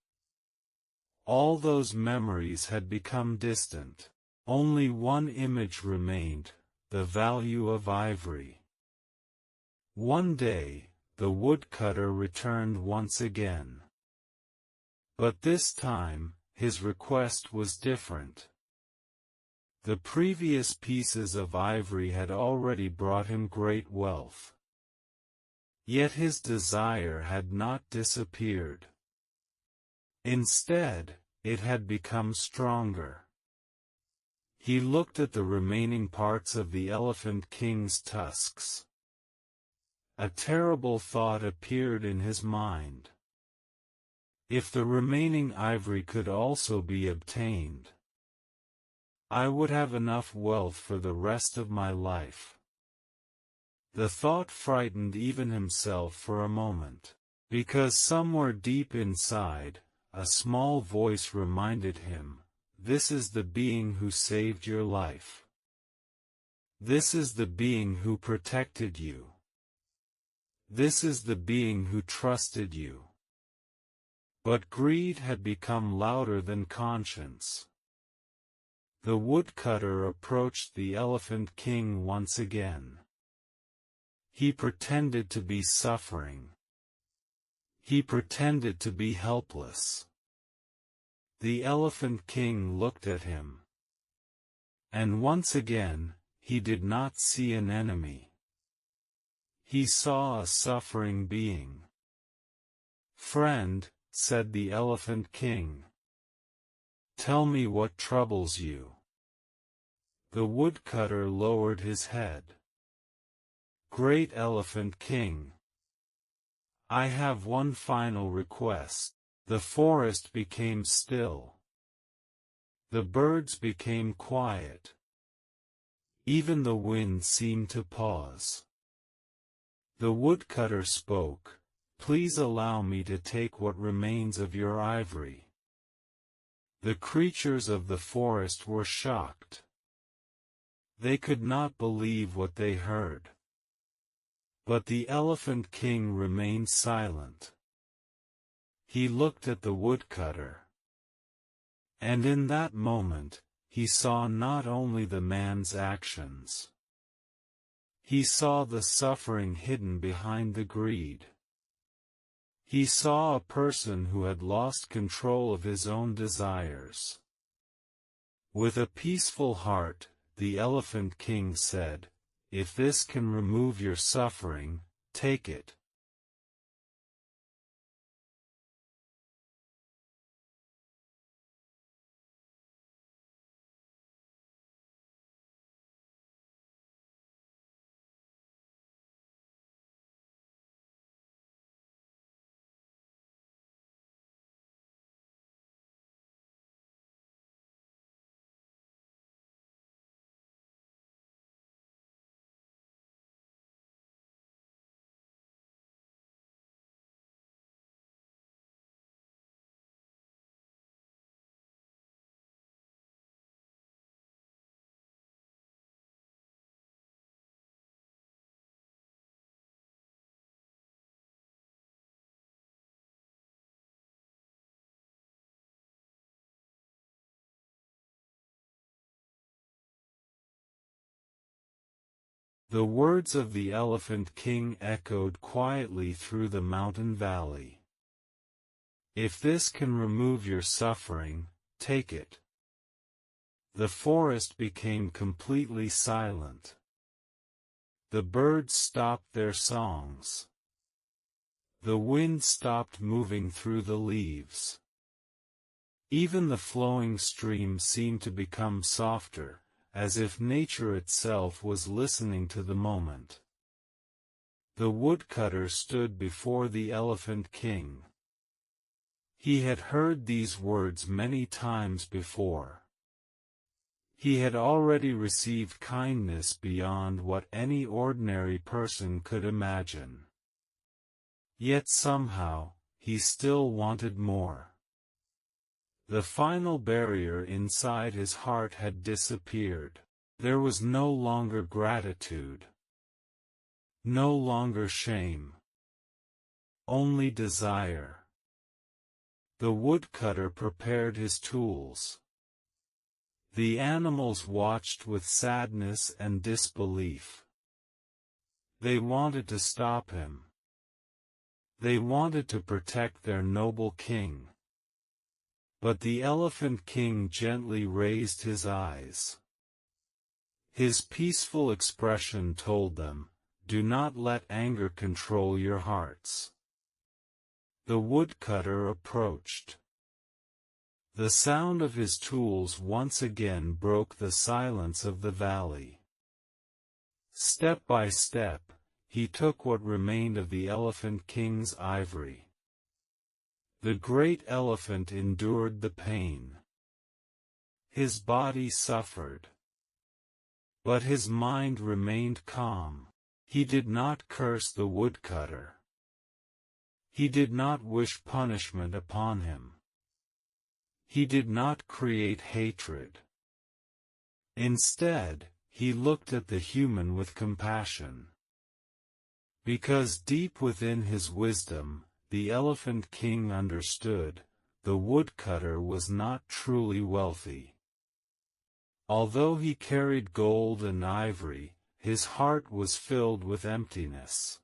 S1: All those memories had become distant. Only one image remained, the value of ivory. One day, the woodcutter returned once again. But this time, his request was different. The previous pieces of ivory had already brought him great wealth. Yet his desire had not disappeared. Instead, it had become stronger. He looked at the remaining parts of the Elephant King's tusks. A terrible thought appeared in his mind. If the remaining ivory could also be obtained, I would have enough wealth for the rest of my life. The thought frightened even himself for a moment, because somewhere deep inside, a small voice reminded him, "This is the being who saved your life. This is the being who protected you. This is the being who trusted you." But greed had become louder than conscience. The woodcutter approached the Elephant King once again. He pretended to be suffering. He pretended to be helpless. The Elephant King looked at him. And once again, he did not see an enemy. He saw a suffering being. "Friend," said the Elephant King, "tell me what troubles you." The woodcutter lowered his head. "Great Elephant King, I have one final request." The forest became still. The birds became quiet. Even the wind seemed to pause. The woodcutter spoke, "Please allow me to take what remains of your ivory." The creatures of the forest were shocked. They could not believe what they heard. But the Elephant King remained silent. He looked at the woodcutter. And in that moment, he saw not only the man's actions. He saw the suffering hidden behind the greed. He saw a person who had lost control of his own desires. With a peaceful heart, the Elephant King said, "If this can remove your suffering, take it." The words of the Elephant King echoed quietly through the mountain valley. If this can remove your suffering, take it. The forest became completely silent. The birds stopped their songs. The wind stopped moving through the leaves. Even the flowing stream seemed to become softer, as if nature itself was listening to the moment. The woodcutter stood before the Elephant King. He had heard these words many times before. He had already received kindness beyond what any ordinary person could imagine. Yet somehow, he still wanted more. The final barrier inside his heart had disappeared. There was no longer gratitude. No longer shame. Only desire. The woodcutter prepared his tools. The animals watched with sadness and disbelief. They wanted to stop him. They wanted to protect their noble king. But the Elephant King gently raised his eyes. His peaceful expression told them, "Do not let anger control your hearts." The woodcutter approached. The sound of his tools once again broke the silence of the valley. Step by step, he took what remained of the Elephant King's ivory. The great elephant endured the pain. His body suffered. But his mind remained calm. He did not curse the woodcutter. He did not wish punishment upon him. He did not create hatred. Instead, he looked at the human with compassion. Because deep within his wisdom, the Elephant King understood, the woodcutter was not truly wealthy. Although he carried gold and ivory, his heart was filled with emptiness.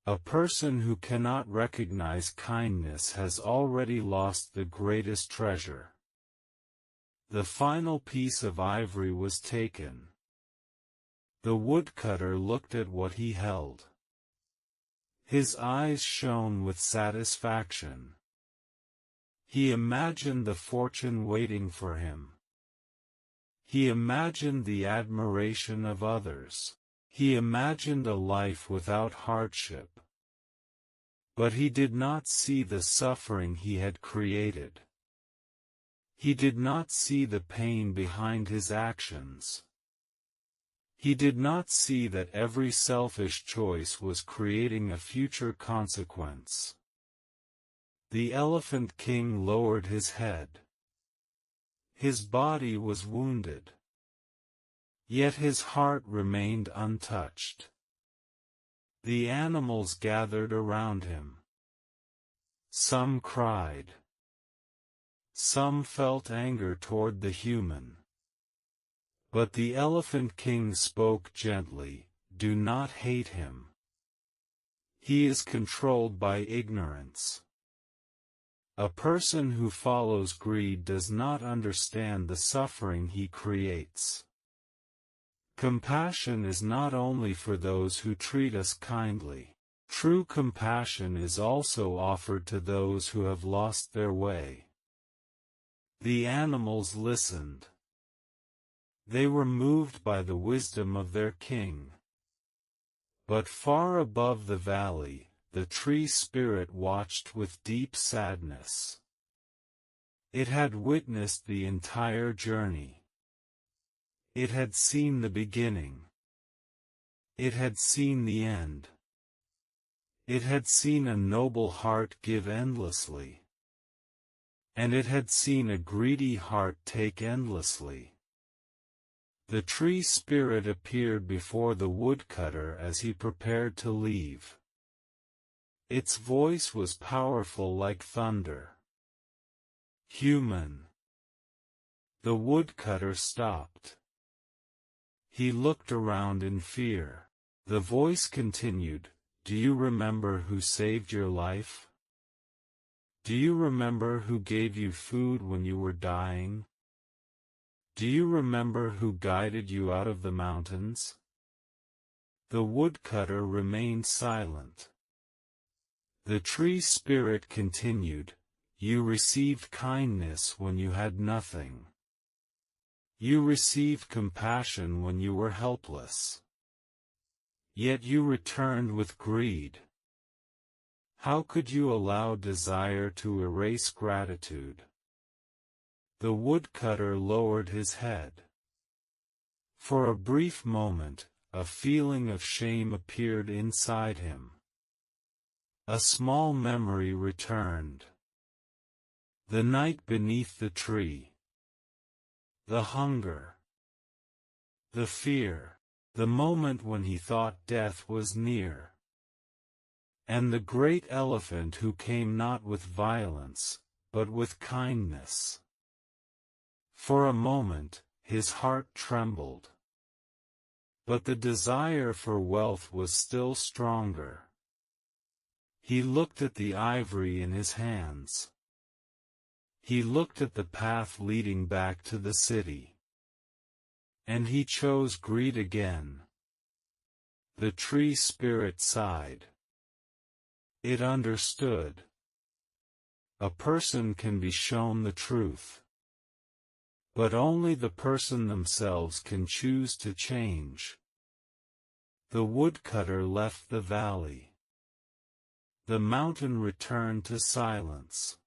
S1: A person who cannot recognize kindness has already lost the greatest treasure. The final piece of ivory was taken. The woodcutter looked at what he held. His eyes shone with satisfaction. He imagined the fortune waiting for him. He imagined the admiration of others. He imagined a life without hardship. But he did not see the suffering he had created. He did not see the pain behind his actions. He did not see that every selfish choice was creating a future consequence. The Elephant King lowered his head. His body was wounded. Yet his heart remained untouched. The animals gathered around him. Some cried. Some felt anger toward the human. But the Elephant King spoke gently, "Do not hate him. He is controlled by ignorance." A person who follows greed does not understand the suffering he creates. Compassion is not only for those who treat us kindly. True compassion is also offered to those who have lost their way. The animals listened. They were moved by the wisdom of their king. But far above the valley, the tree spirit watched with deep sadness. It had witnessed the entire journey. It had seen the beginning. It had seen the end. It had seen a noble heart give endlessly. And it had seen a greedy heart take endlessly. The tree spirit appeared before the woodcutter as he prepared to leave. Its voice was powerful like thunder. "Human." The woodcutter stopped. He looked around in fear. The voice continued, "Do you remember who saved your life? Do you remember who gave you food when you were dying? Do you remember who guided you out of the mountains?" The woodcutter remained silent. The tree spirit continued, "You received kindness when you had nothing. You received compassion when you were helpless. Yet you returned with greed. How could you allow desire to erase gratitude?" The woodcutter lowered his head. For a brief moment, a feeling of shame appeared inside him. A small memory returned. The night beneath the tree. The hunger. The fear. The moment when he thought death was near. And the great elephant who came not with violence, but with kindness. For a moment, his heart trembled. But the desire for wealth was still stronger. He looked at the ivory in his hands. He looked at the path leading back to the city. And he chose greed again. The tree spirit sighed. It understood. A person can be shown the truth. But only the person themselves can choose to change. The woodcutter left the valley. The mountain returned to silence.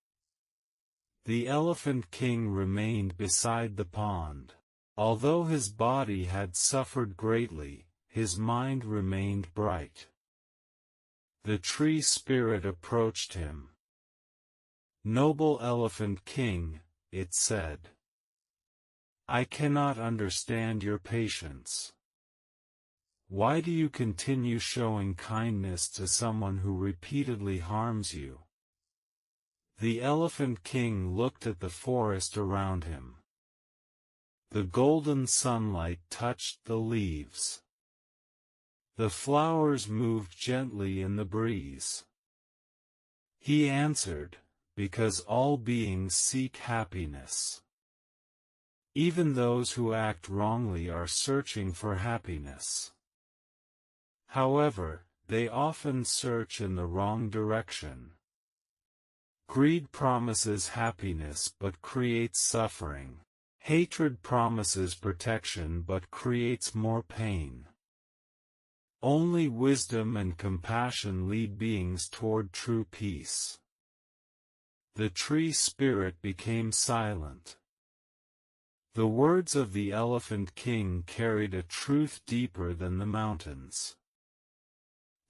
S1: The Elephant King remained beside the pond. Although his body had suffered greatly, his mind remained bright. The tree spirit approached him. "Noble Elephant King," it said. "I cannot understand your patience. Why do you continue showing kindness to someone who repeatedly harms you?" The Elephant King looked at the forest around him. The golden sunlight touched the leaves. The flowers moved gently in the breeze. He answered, "Because all beings seek happiness. Even those who act wrongly are searching for happiness. However, they often search in the wrong direction. Greed promises happiness but creates suffering. Hatred promises protection but creates more pain. Only wisdom and compassion lead beings toward true peace." The tree spirit became silent. The words of the Elephant King carried a truth deeper than the mountains.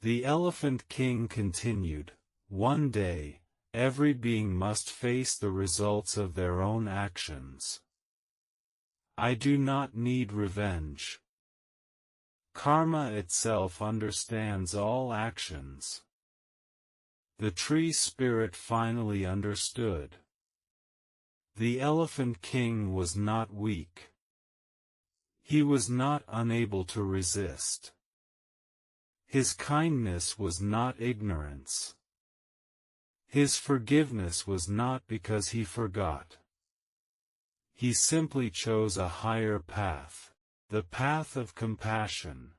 S1: The Elephant King continued, "One day, every being must face the results of their own actions. I do not need revenge. Karma itself understands all actions." The tree spirit finally understood. The Elephant King was not weak. He was not unable to resist. His kindness was not ignorance. His forgiveness was not because he forgot. He simply chose a higher path, the path of compassion,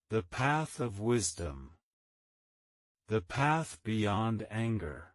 S1: the path of wisdom, the path beyond anger.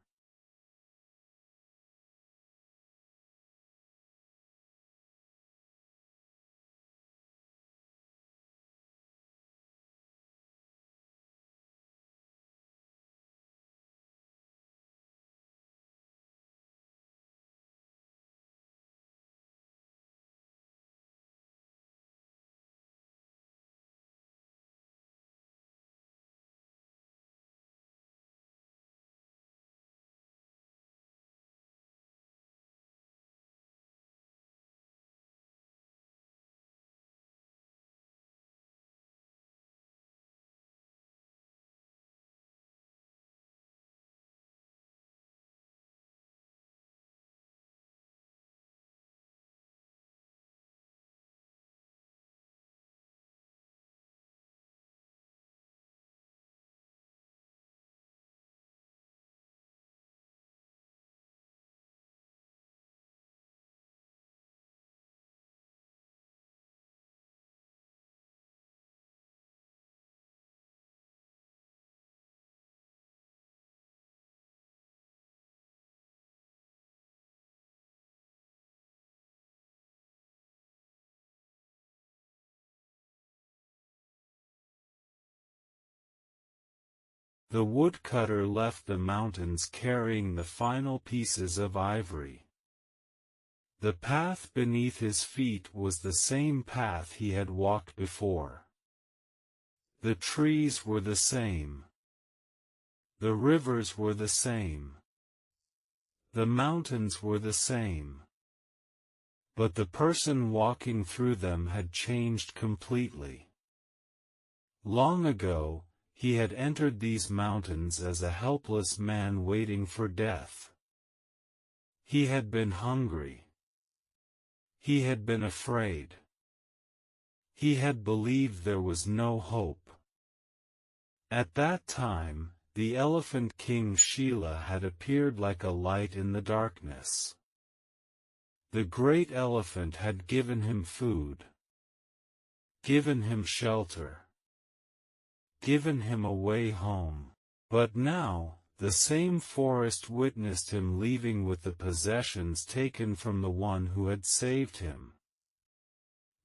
S1: The woodcutter left the mountains carrying the final pieces of ivory. The path beneath his feet was the same path he had walked before. The trees were the same. The rivers were the same. The mountains were the same. But the person walking through them had changed completely. Long ago, he had entered these mountains as a helpless man waiting for death. He had been hungry. He had been afraid. He had believed there was no hope. At that time, the Elephant King Shila had appeared like a light in the darkness. The great elephant had given him food, given him shelter, given him a way home. But now, the same forest witnessed him leaving with the possessions taken from the one who had saved him.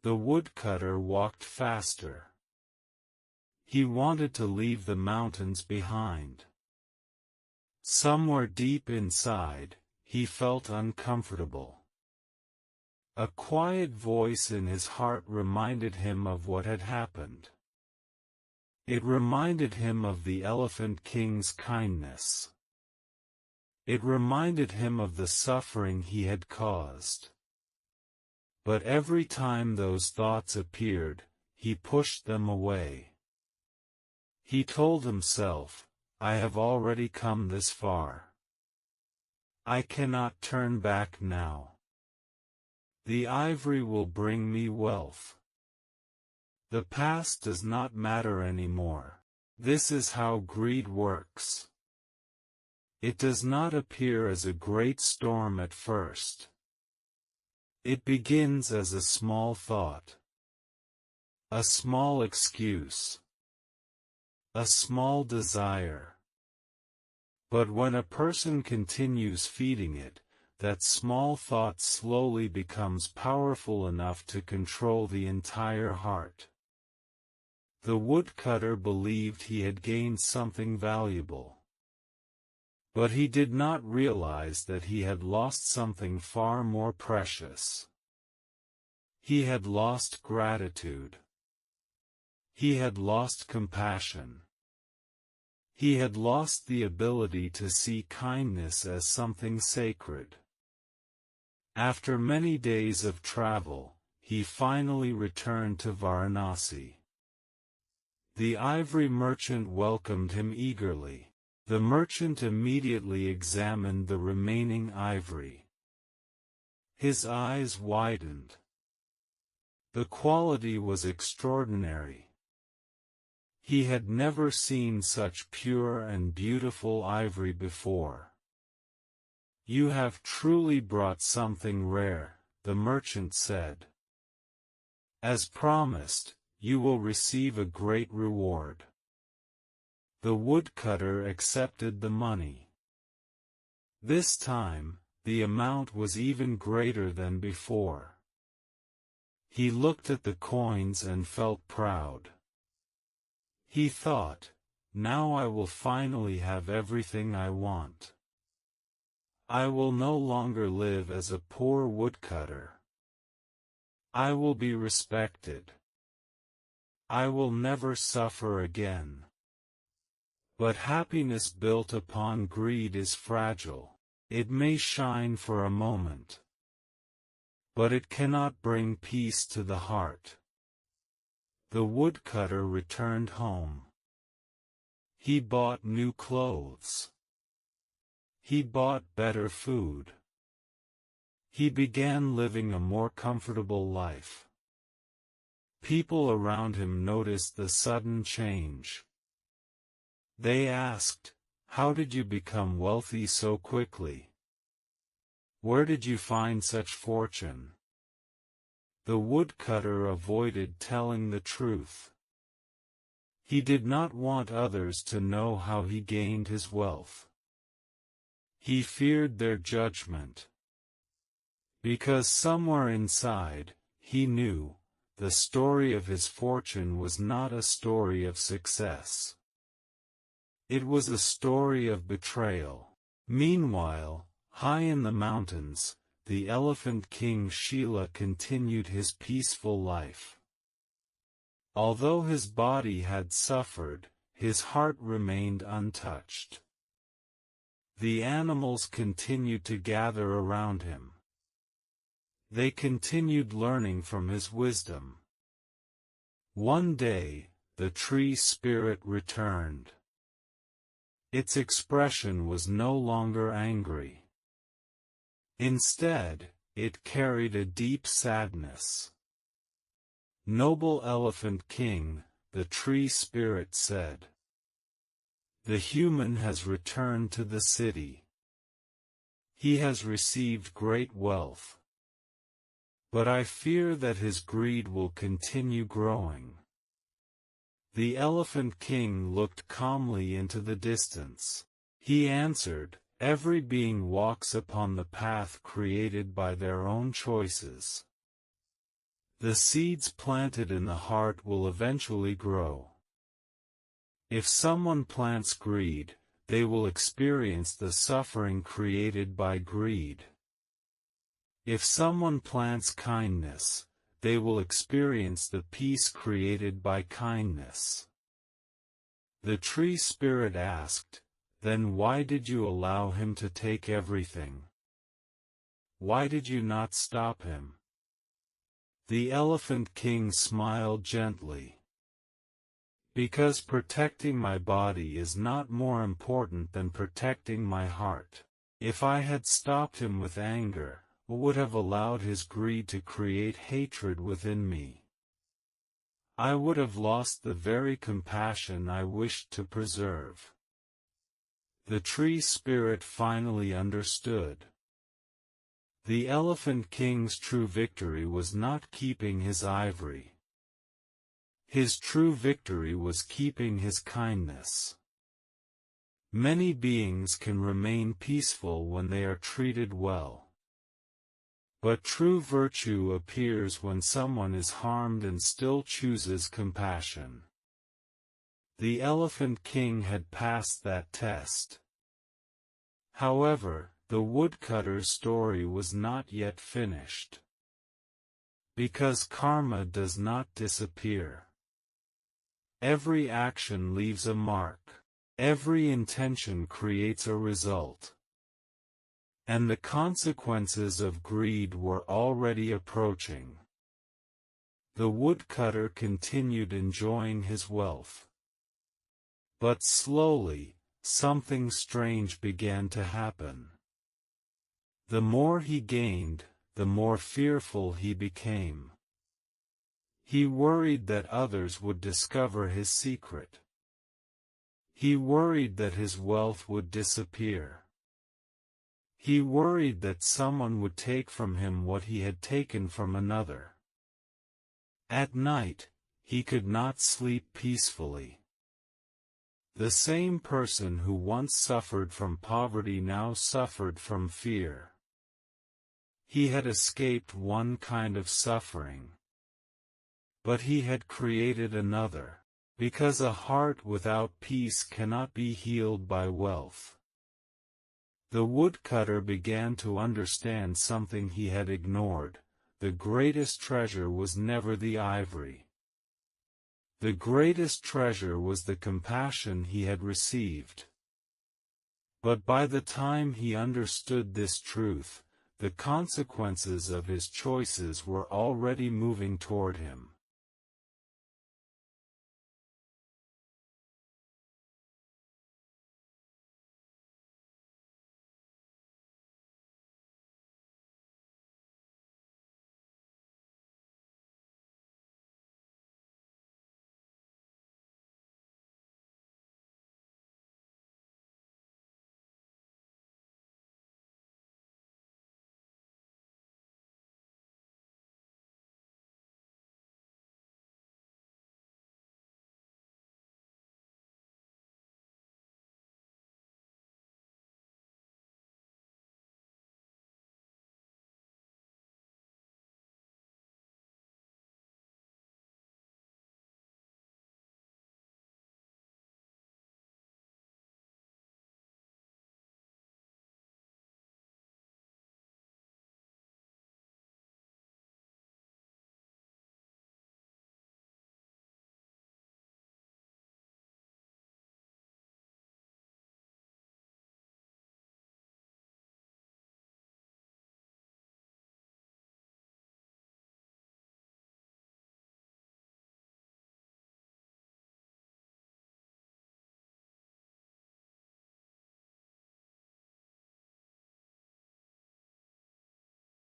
S1: The woodcutter walked faster. He wanted to leave the mountains behind. Somewhere deep inside, he felt uncomfortable. A quiet voice in his heart reminded him of what had happened. It reminded him of the Elephant King's kindness. It reminded him of the suffering he had caused. But every time those thoughts appeared, he pushed them away. He told himself, "I have already come this far. I cannot turn back now. The ivory will bring me wealth. The past does not matter anymore." This is how greed works. It does not appear as a great storm at first. It begins as a small thought, a small excuse, a small desire. But when a person continues feeding it, that small thought slowly becomes powerful enough to control the entire heart. The woodcutter believed he had gained something valuable. But he did not realize that he had lost something far more precious. He had lost gratitude. He had lost compassion. He had lost the ability to see kindness as something sacred. After many days of travel, he finally returned to Varanasi. The ivory merchant welcomed him eagerly. The merchant immediately examined the remaining ivory. His eyes widened. The quality was extraordinary. He had never seen such pure and beautiful ivory before. "You have truly brought something rare," the merchant said. "As promised, you will receive a great reward." The woodcutter accepted the money. This time, the amount was even greater than before. He looked at the coins and felt proud. He thought, "Now I will finally have everything I want. I will no longer live as a poor woodcutter. I will be respected. I will never suffer again." But happiness built upon greed is fragile. It may shine for a moment, but it cannot bring peace to the heart. The woodcutter returned home. He bought new clothes. He bought better food. He began living a more comfortable life. People around him noticed the sudden change. They asked, "How did you become wealthy so quickly? Where did you find such fortune?" The woodcutter avoided telling the truth. He did not want others to know how he gained his wealth. He feared their judgment. Because somewhere inside, he knew, the story of his fortune was not a story of success. It was a story of betrayal. Meanwhile, high in the mountains, the Elephant King Shila continued his peaceful life. Although his body had suffered, his heart remained untouched. The animals continued to gather around him. They continued learning from his wisdom. One day, the tree spirit returned. Its expression was no longer angry. Instead, it carried a deep sadness. "Noble Elephant King," the tree spirit said, "the human has returned to the city. He has received great wealth. But I fear that his greed will continue growing." The Elephant King looked calmly into the distance. He answered, "Every being walks upon the path created by their own choices. The seeds planted in the heart will eventually grow. If someone plants greed, they will experience the suffering created by greed. If someone plants kindness, they will experience the peace created by kindness." The tree spirit asked, "Then why did you allow him to take everything? Why did you not stop him?" The Elephant King smiled gently. "Because protecting my body is not more important than protecting my heart. If I had stopped him with anger, would have allowed his greed to create hatred within me. I would have lost the very compassion I wished to preserve." The tree spirit finally understood. The Elephant King's true victory was not keeping his ivory. His true victory was keeping his kindness. Many beings can remain peaceful when they are treated well. But true virtue appears when someone is harmed and still chooses compassion. The Elephant King had passed that test. However, the woodcutter's story was not yet finished. Because karma does not disappear. Every action leaves a mark. Every intention creates a result. And the consequences of greed were already approaching. The woodcutter continued enjoying his wealth. But slowly, something strange began to happen. The more he gained, the more fearful he became. He worried that others would discover his secret. He worried that his wealth would disappear. He worried that someone would take from him what he had taken from another. At night, he could not sleep peacefully. The same person who once suffered from poverty now suffered from fear. He had escaped one kind of suffering. But he had created another, because a heart without peace cannot be healed by wealth. The woodcutter began to understand something he had ignored: the greatest treasure was never the ivory. The greatest treasure was the compassion he had received. But by the time he understood this truth, the consequences of his choices were already moving toward him.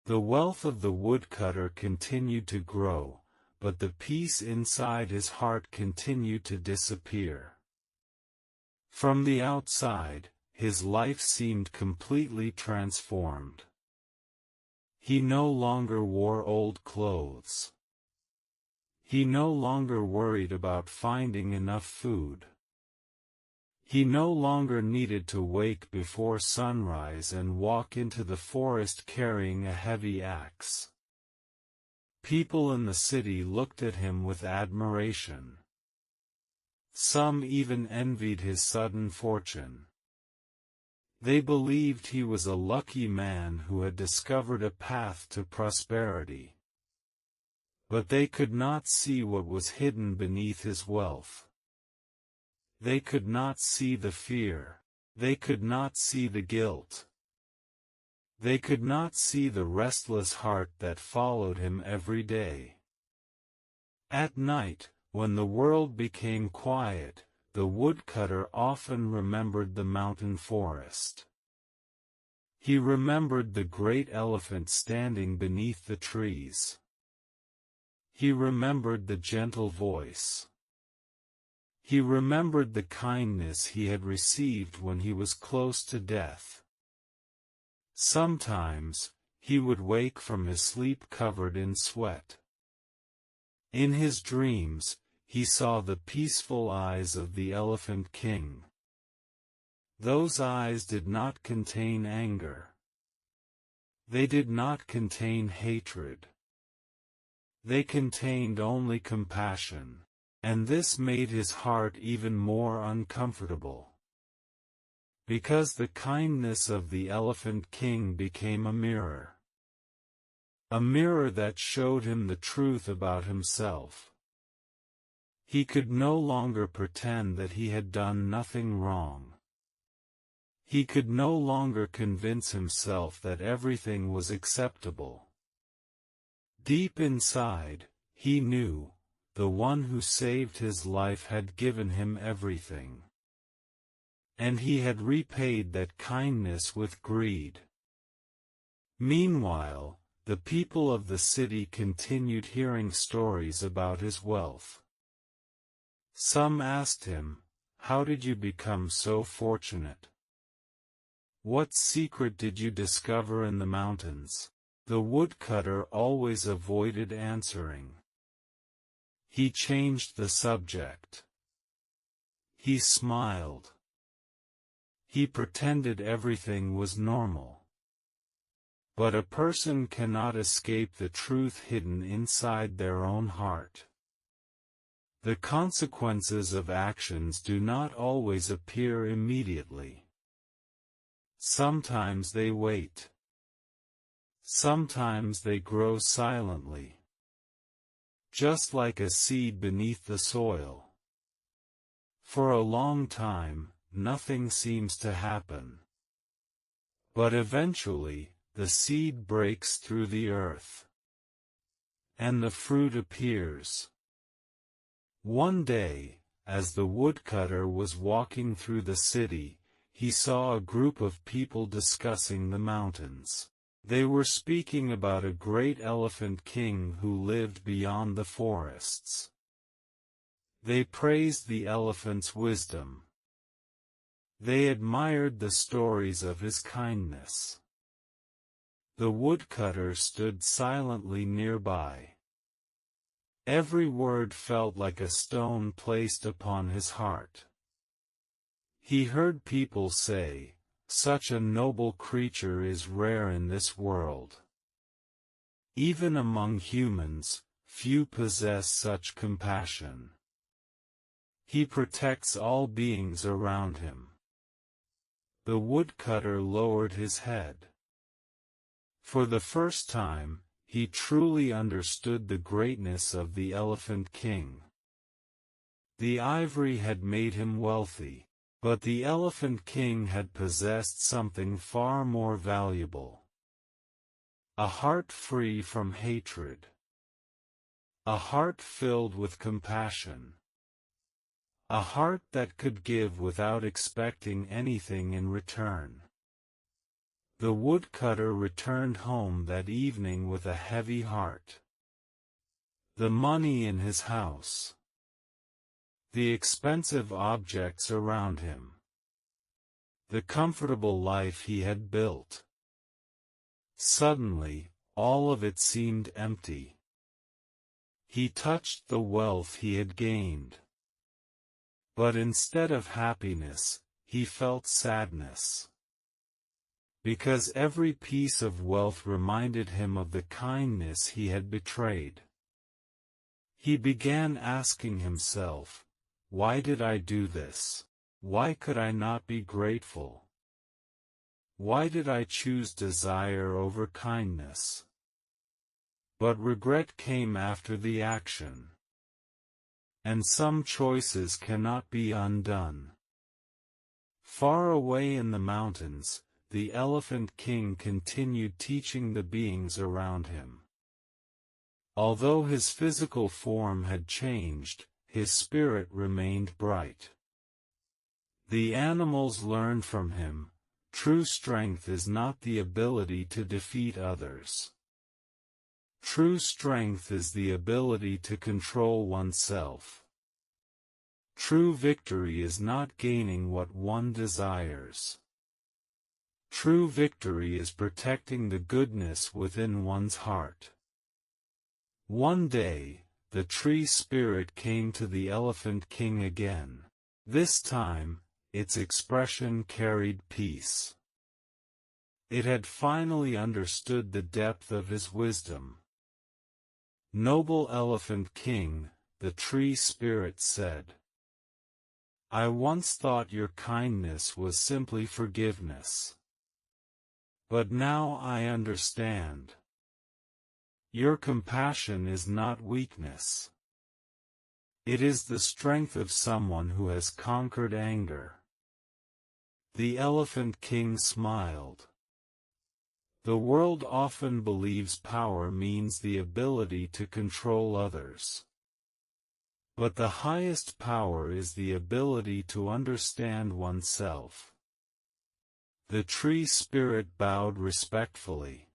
S1: The wealth of the woodcutter continued to grow, but the peace inside his heart continued to disappear. From the outside, his life seemed completely transformed. He no longer wore old clothes. He no longer worried about finding enough food. He no longer needed to wake before sunrise and walk into the forest carrying a heavy axe. People in the city looked at him with admiration. Some even envied his sudden fortune. They believed he was a lucky man who had discovered a path to prosperity. But they could not see what was hidden beneath his wealth. They could not see the fear. They could not see the guilt. They could not see the restless heart that followed him every day. At night, when the world became quiet, the woodcutter often remembered the mountain forest. He remembered the great elephant standing beneath the trees. He remembered the gentle voice. He remembered the kindness he had received when he was close to death. Sometimes, he would wake from his sleep covered in sweat. In his dreams, he saw the peaceful eyes of the Elephant King. Those eyes did not contain anger. They did not contain hatred. They contained only compassion, and this made his heart even more uncomfortable. Because the kindness of the Elephant King became a mirror. A mirror that showed him the truth about himself. He could no longer pretend that he had done nothing wrong. He could no longer convince himself that everything was acceptable. Deep inside, he knew, the one who saved his life had given him everything. And he had repaid that kindness with greed. Meanwhile, the people of the city continued hearing stories about his wealth. Some asked him, "How did you become so fortunate? What secret did you discover in the mountains?" The woodcutter always avoided answering. He changed the subject. He smiled. He pretended everything was normal. But a person cannot escape the truth hidden inside their own heart. The consequences of actions do not always appear immediately. Sometimes they wait. Sometimes they grow silently. Just like a seed beneath the soil. For a long time, nothing seems to happen. But eventually, the seed breaks through the earth. And the fruit appears. One day, as the woodcutter was walking through the city, he saw a group of people discussing the mountains. They were speaking about a great elephant king who lived beyond the forests. They praised the elephant's wisdom. They admired the stories of his kindness. The woodcutter stood silently nearby. Every word felt like a stone placed upon his heart. He heard people say, "Such a noble creature is rare in this world. Even among humans, few possess such compassion. He protects all beings around him." The woodcutter lowered his head. For the first time, he truly understood the greatness of the Elephant King. The ivory had made him wealthy, but the Elephant King had possessed something far more valuable. A heart free from hatred. A heart filled with compassion. A heart that could give without expecting anything in return. The woodcutter returned home that evening with a heavy heart. The money in his house, the expensive objects around him, the comfortable life he had built. Suddenly, all of it seemed empty. He touched the wealth he had gained. But instead of happiness, he felt sadness. Because every piece of wealth reminded him of the kindness he had betrayed. He began asking himself, why did I do this? Why could I not be grateful? Why did I choose desire over kindness? But regret came after the action. And some choices cannot be undone. Far away in the mountains, the Elephant King continued teaching the beings around him. Although his physical form had changed, his spirit remained bright. The animals learned from him, true strength is not the ability to defeat others. True strength is the ability to control oneself. True victory is not gaining what one desires. True victory is protecting the goodness within one's heart. One day, the tree spirit came to the Elephant King again. This time, its expression carried peace. It had finally understood the depth of his wisdom. "Noble Elephant King," the tree spirit said, "I once thought your kindness was simply forgiveness. But now I understand. Your compassion is not weakness. It is the strength of someone who has conquered anger." The Elephant King smiled. The world often believes power means the ability to control others. But the highest power is the ability to understand oneself. The tree spirit bowed respectfully.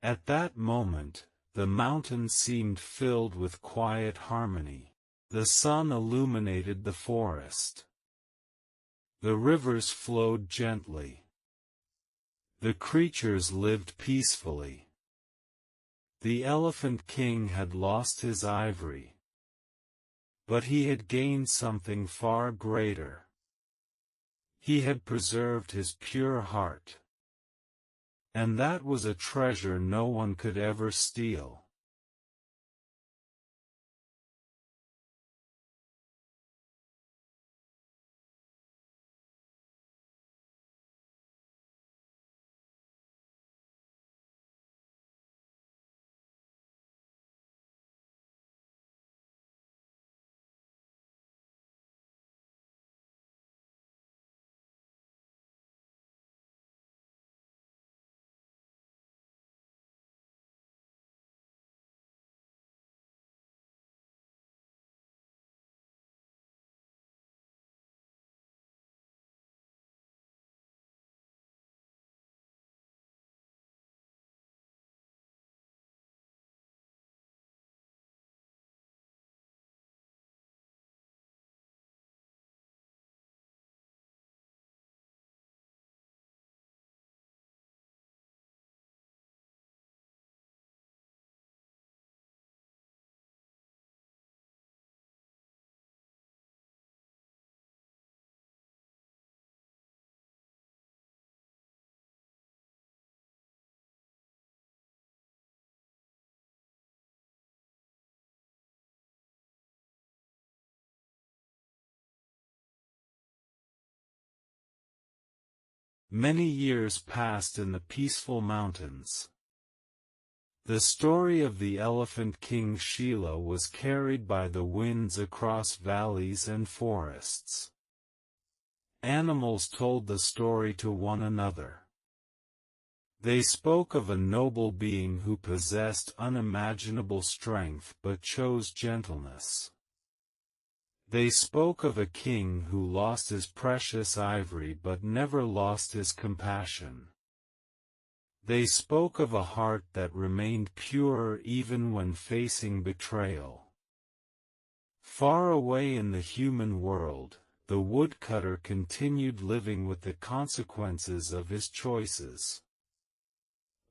S1: At that moment, the mountain seemed filled with quiet harmony. The sun illuminated the forest. The rivers flowed gently. The creatures lived peacefully. The Elephant King had lost his ivory. But he had gained something far greater. He had preserved his pure heart. And that was a treasure no one could ever steal. Many years passed in the peaceful mountains. The story of the Elephant King Shila was carried by the winds across valleys and forests. Animals told the story to one another. They spoke of a noble being who possessed unimaginable strength but chose gentleness. They spoke of a king who lost his precious ivory but never lost his compassion. They spoke of a heart that remained pure even when facing betrayal. Far away in the human world, the woodcutter continued living with the consequences of his choices.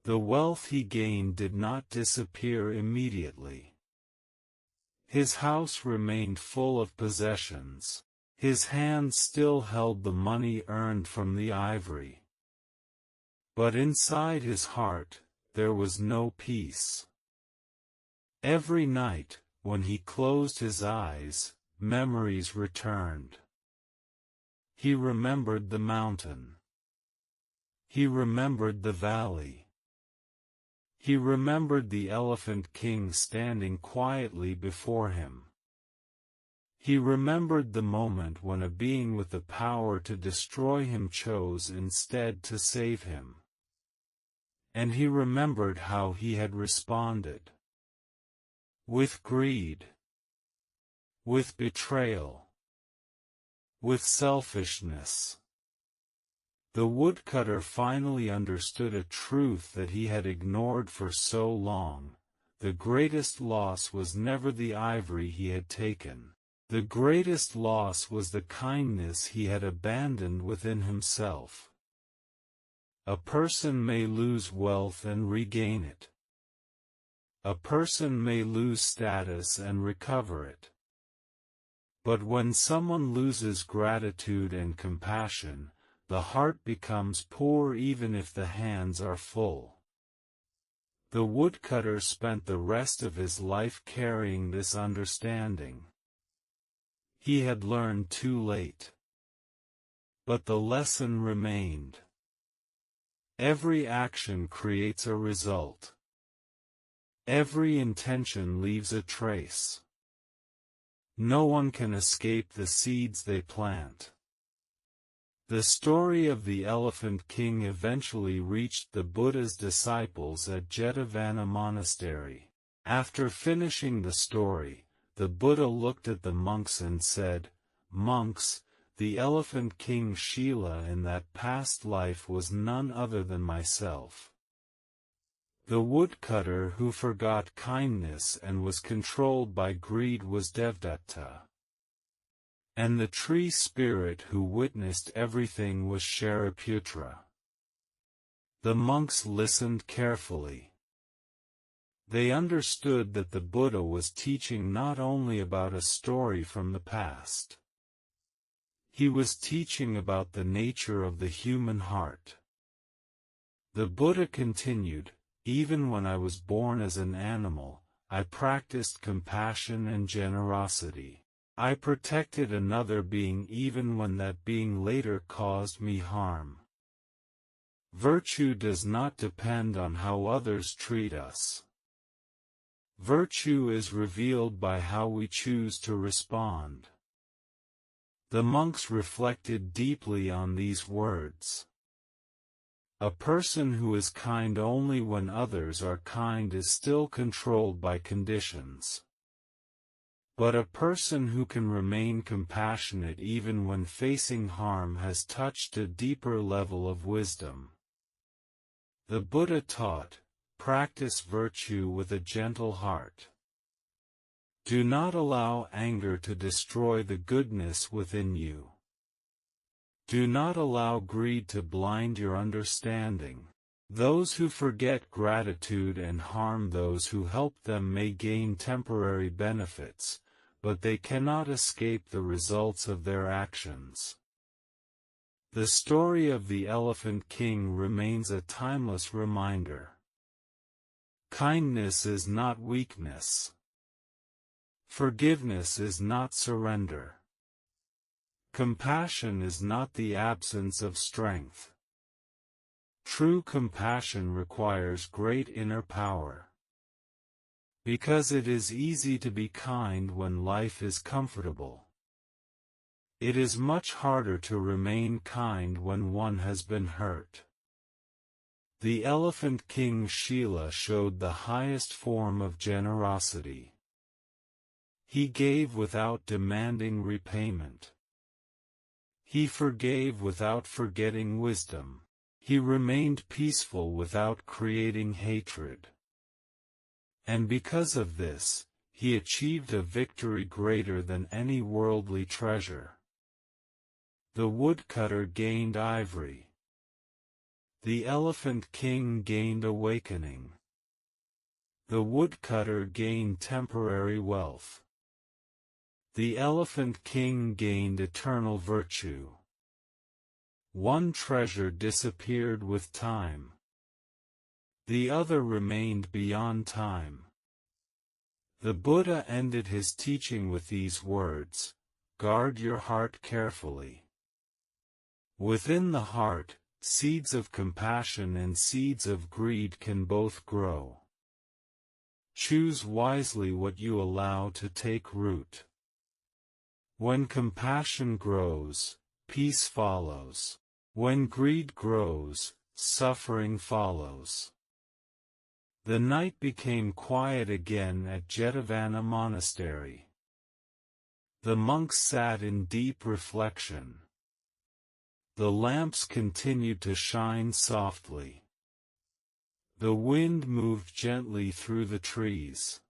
S1: The wealth he gained did not disappear immediately. His house remained full of possessions. His hands still held the money earned from the ivory. But inside his heart, there was no peace. Every night, when he closed his eyes, memories returned. He remembered the mountain. He remembered the valley. He remembered the Elephant King standing quietly before him. He remembered the moment when a being with the power to destroy him chose instead to save him. And he remembered how he had responded. With greed. With betrayal. With selfishness. The woodcutter finally understood a truth that he had ignored for so long. The greatest loss was never the ivory he had taken. The greatest loss was the kindness he had abandoned within himself. A person may lose wealth and regain it. A person may lose status and recover it. But when someone loses gratitude and compassion, the heart becomes poor even if the hands are full. The woodcutter spent the rest of his life carrying this understanding. He had learned too late. But the lesson remained. Every action creates a result. Every intention leaves a trace. No one can escape the seeds they plant. The story of the Elephant King eventually reached the Buddha's disciples at Jataka monastery. After finishing the story, the Buddha looked at the monks and said, "Monks, the Elephant King Shila in that past life was none other than myself. The woodcutter who forgot kindness and was controlled by greed was Jataka. And the tree spirit who witnessed everything was Shariputra." The monks listened carefully. They understood that the Buddha was teaching not only about a story from the past. He was teaching about the nature of the human heart. The Buddha continued, "Even when I was born as an animal, I practiced compassion and generosity. I protected another being even when that being later caused me harm. Virtue does not depend on how others treat us. Virtue is revealed by how we choose to respond." The monks reflected deeply on these words. A person who is kind only when others are kind is still controlled by conditions. But a person who can remain compassionate even when facing harm has touched a deeper level of wisdom. The Buddha taught, "Practice virtue with a gentle heart. Do not allow anger to destroy the goodness within you. Do not allow greed to blind your understanding. Those who forget gratitude and harm those who help them may gain temporary benefits, but they cannot escape the results of their actions." The story of the Elephant King remains a timeless reminder. Kindness is not weakness. Forgiveness is not surrender. Compassion is not the absence of strength. True compassion requires great inner power. Because it is easy to be kind when life is comfortable. It is much harder to remain kind when one has been hurt. The Elephant King Shila showed the highest form of generosity. He gave without demanding repayment. He forgave without forgetting wisdom. He remained peaceful without creating hatred. And because of this, he achieved a victory greater than any worldly treasure. The woodcutter gained ivory. The Elephant King gained awakening. The woodcutter gained temporary wealth. The Elephant King gained eternal virtue. One treasure disappeared with time. The other remained beyond time. The Buddha ended his teaching with these words: guard your heart carefully. Within the heart, seeds of compassion and seeds of greed can both grow. Choose wisely what you allow to take root. When compassion grows, peace follows. When greed grows, suffering follows. The night became quiet again at Jetavana Monastery. The monks sat in deep reflection. The lamps continued to shine softly. The wind moved gently through the trees.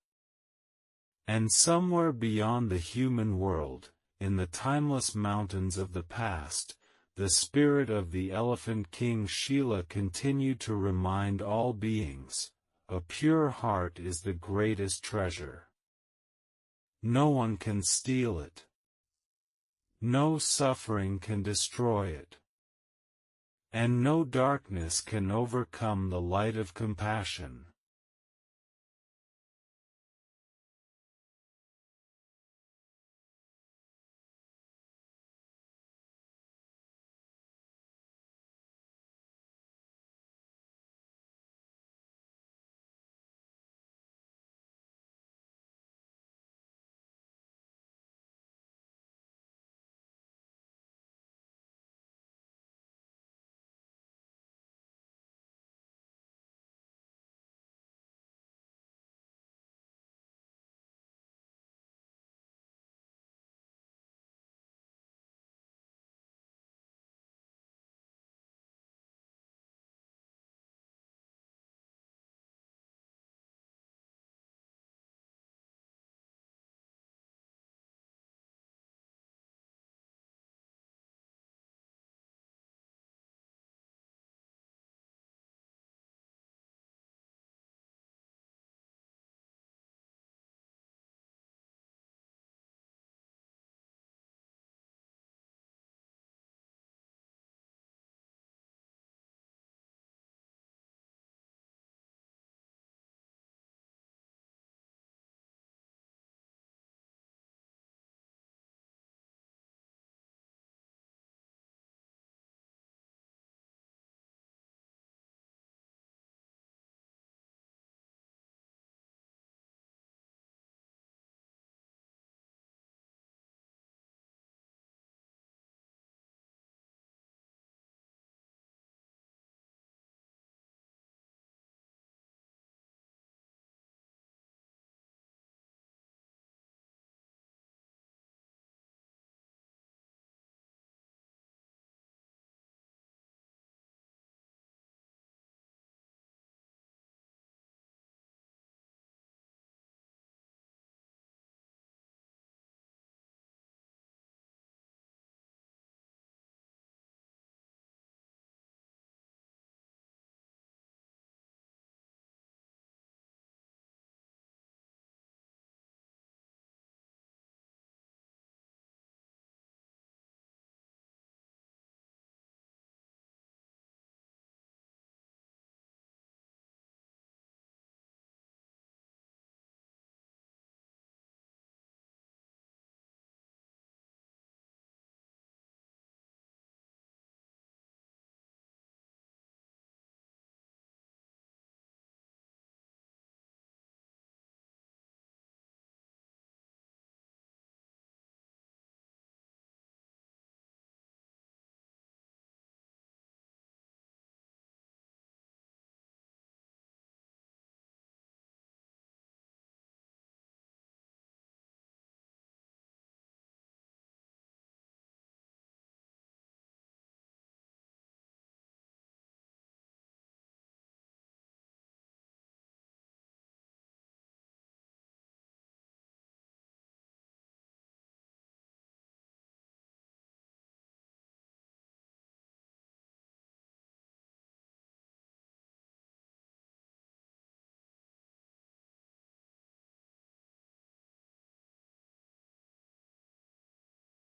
S1: And somewhere beyond the human world, in the timeless mountains of the past, the spirit of the Elephant King Shila continued to remind all beings, a pure heart is the greatest treasure. No one can steal it. No suffering can destroy it. And no darkness can overcome the light of compassion.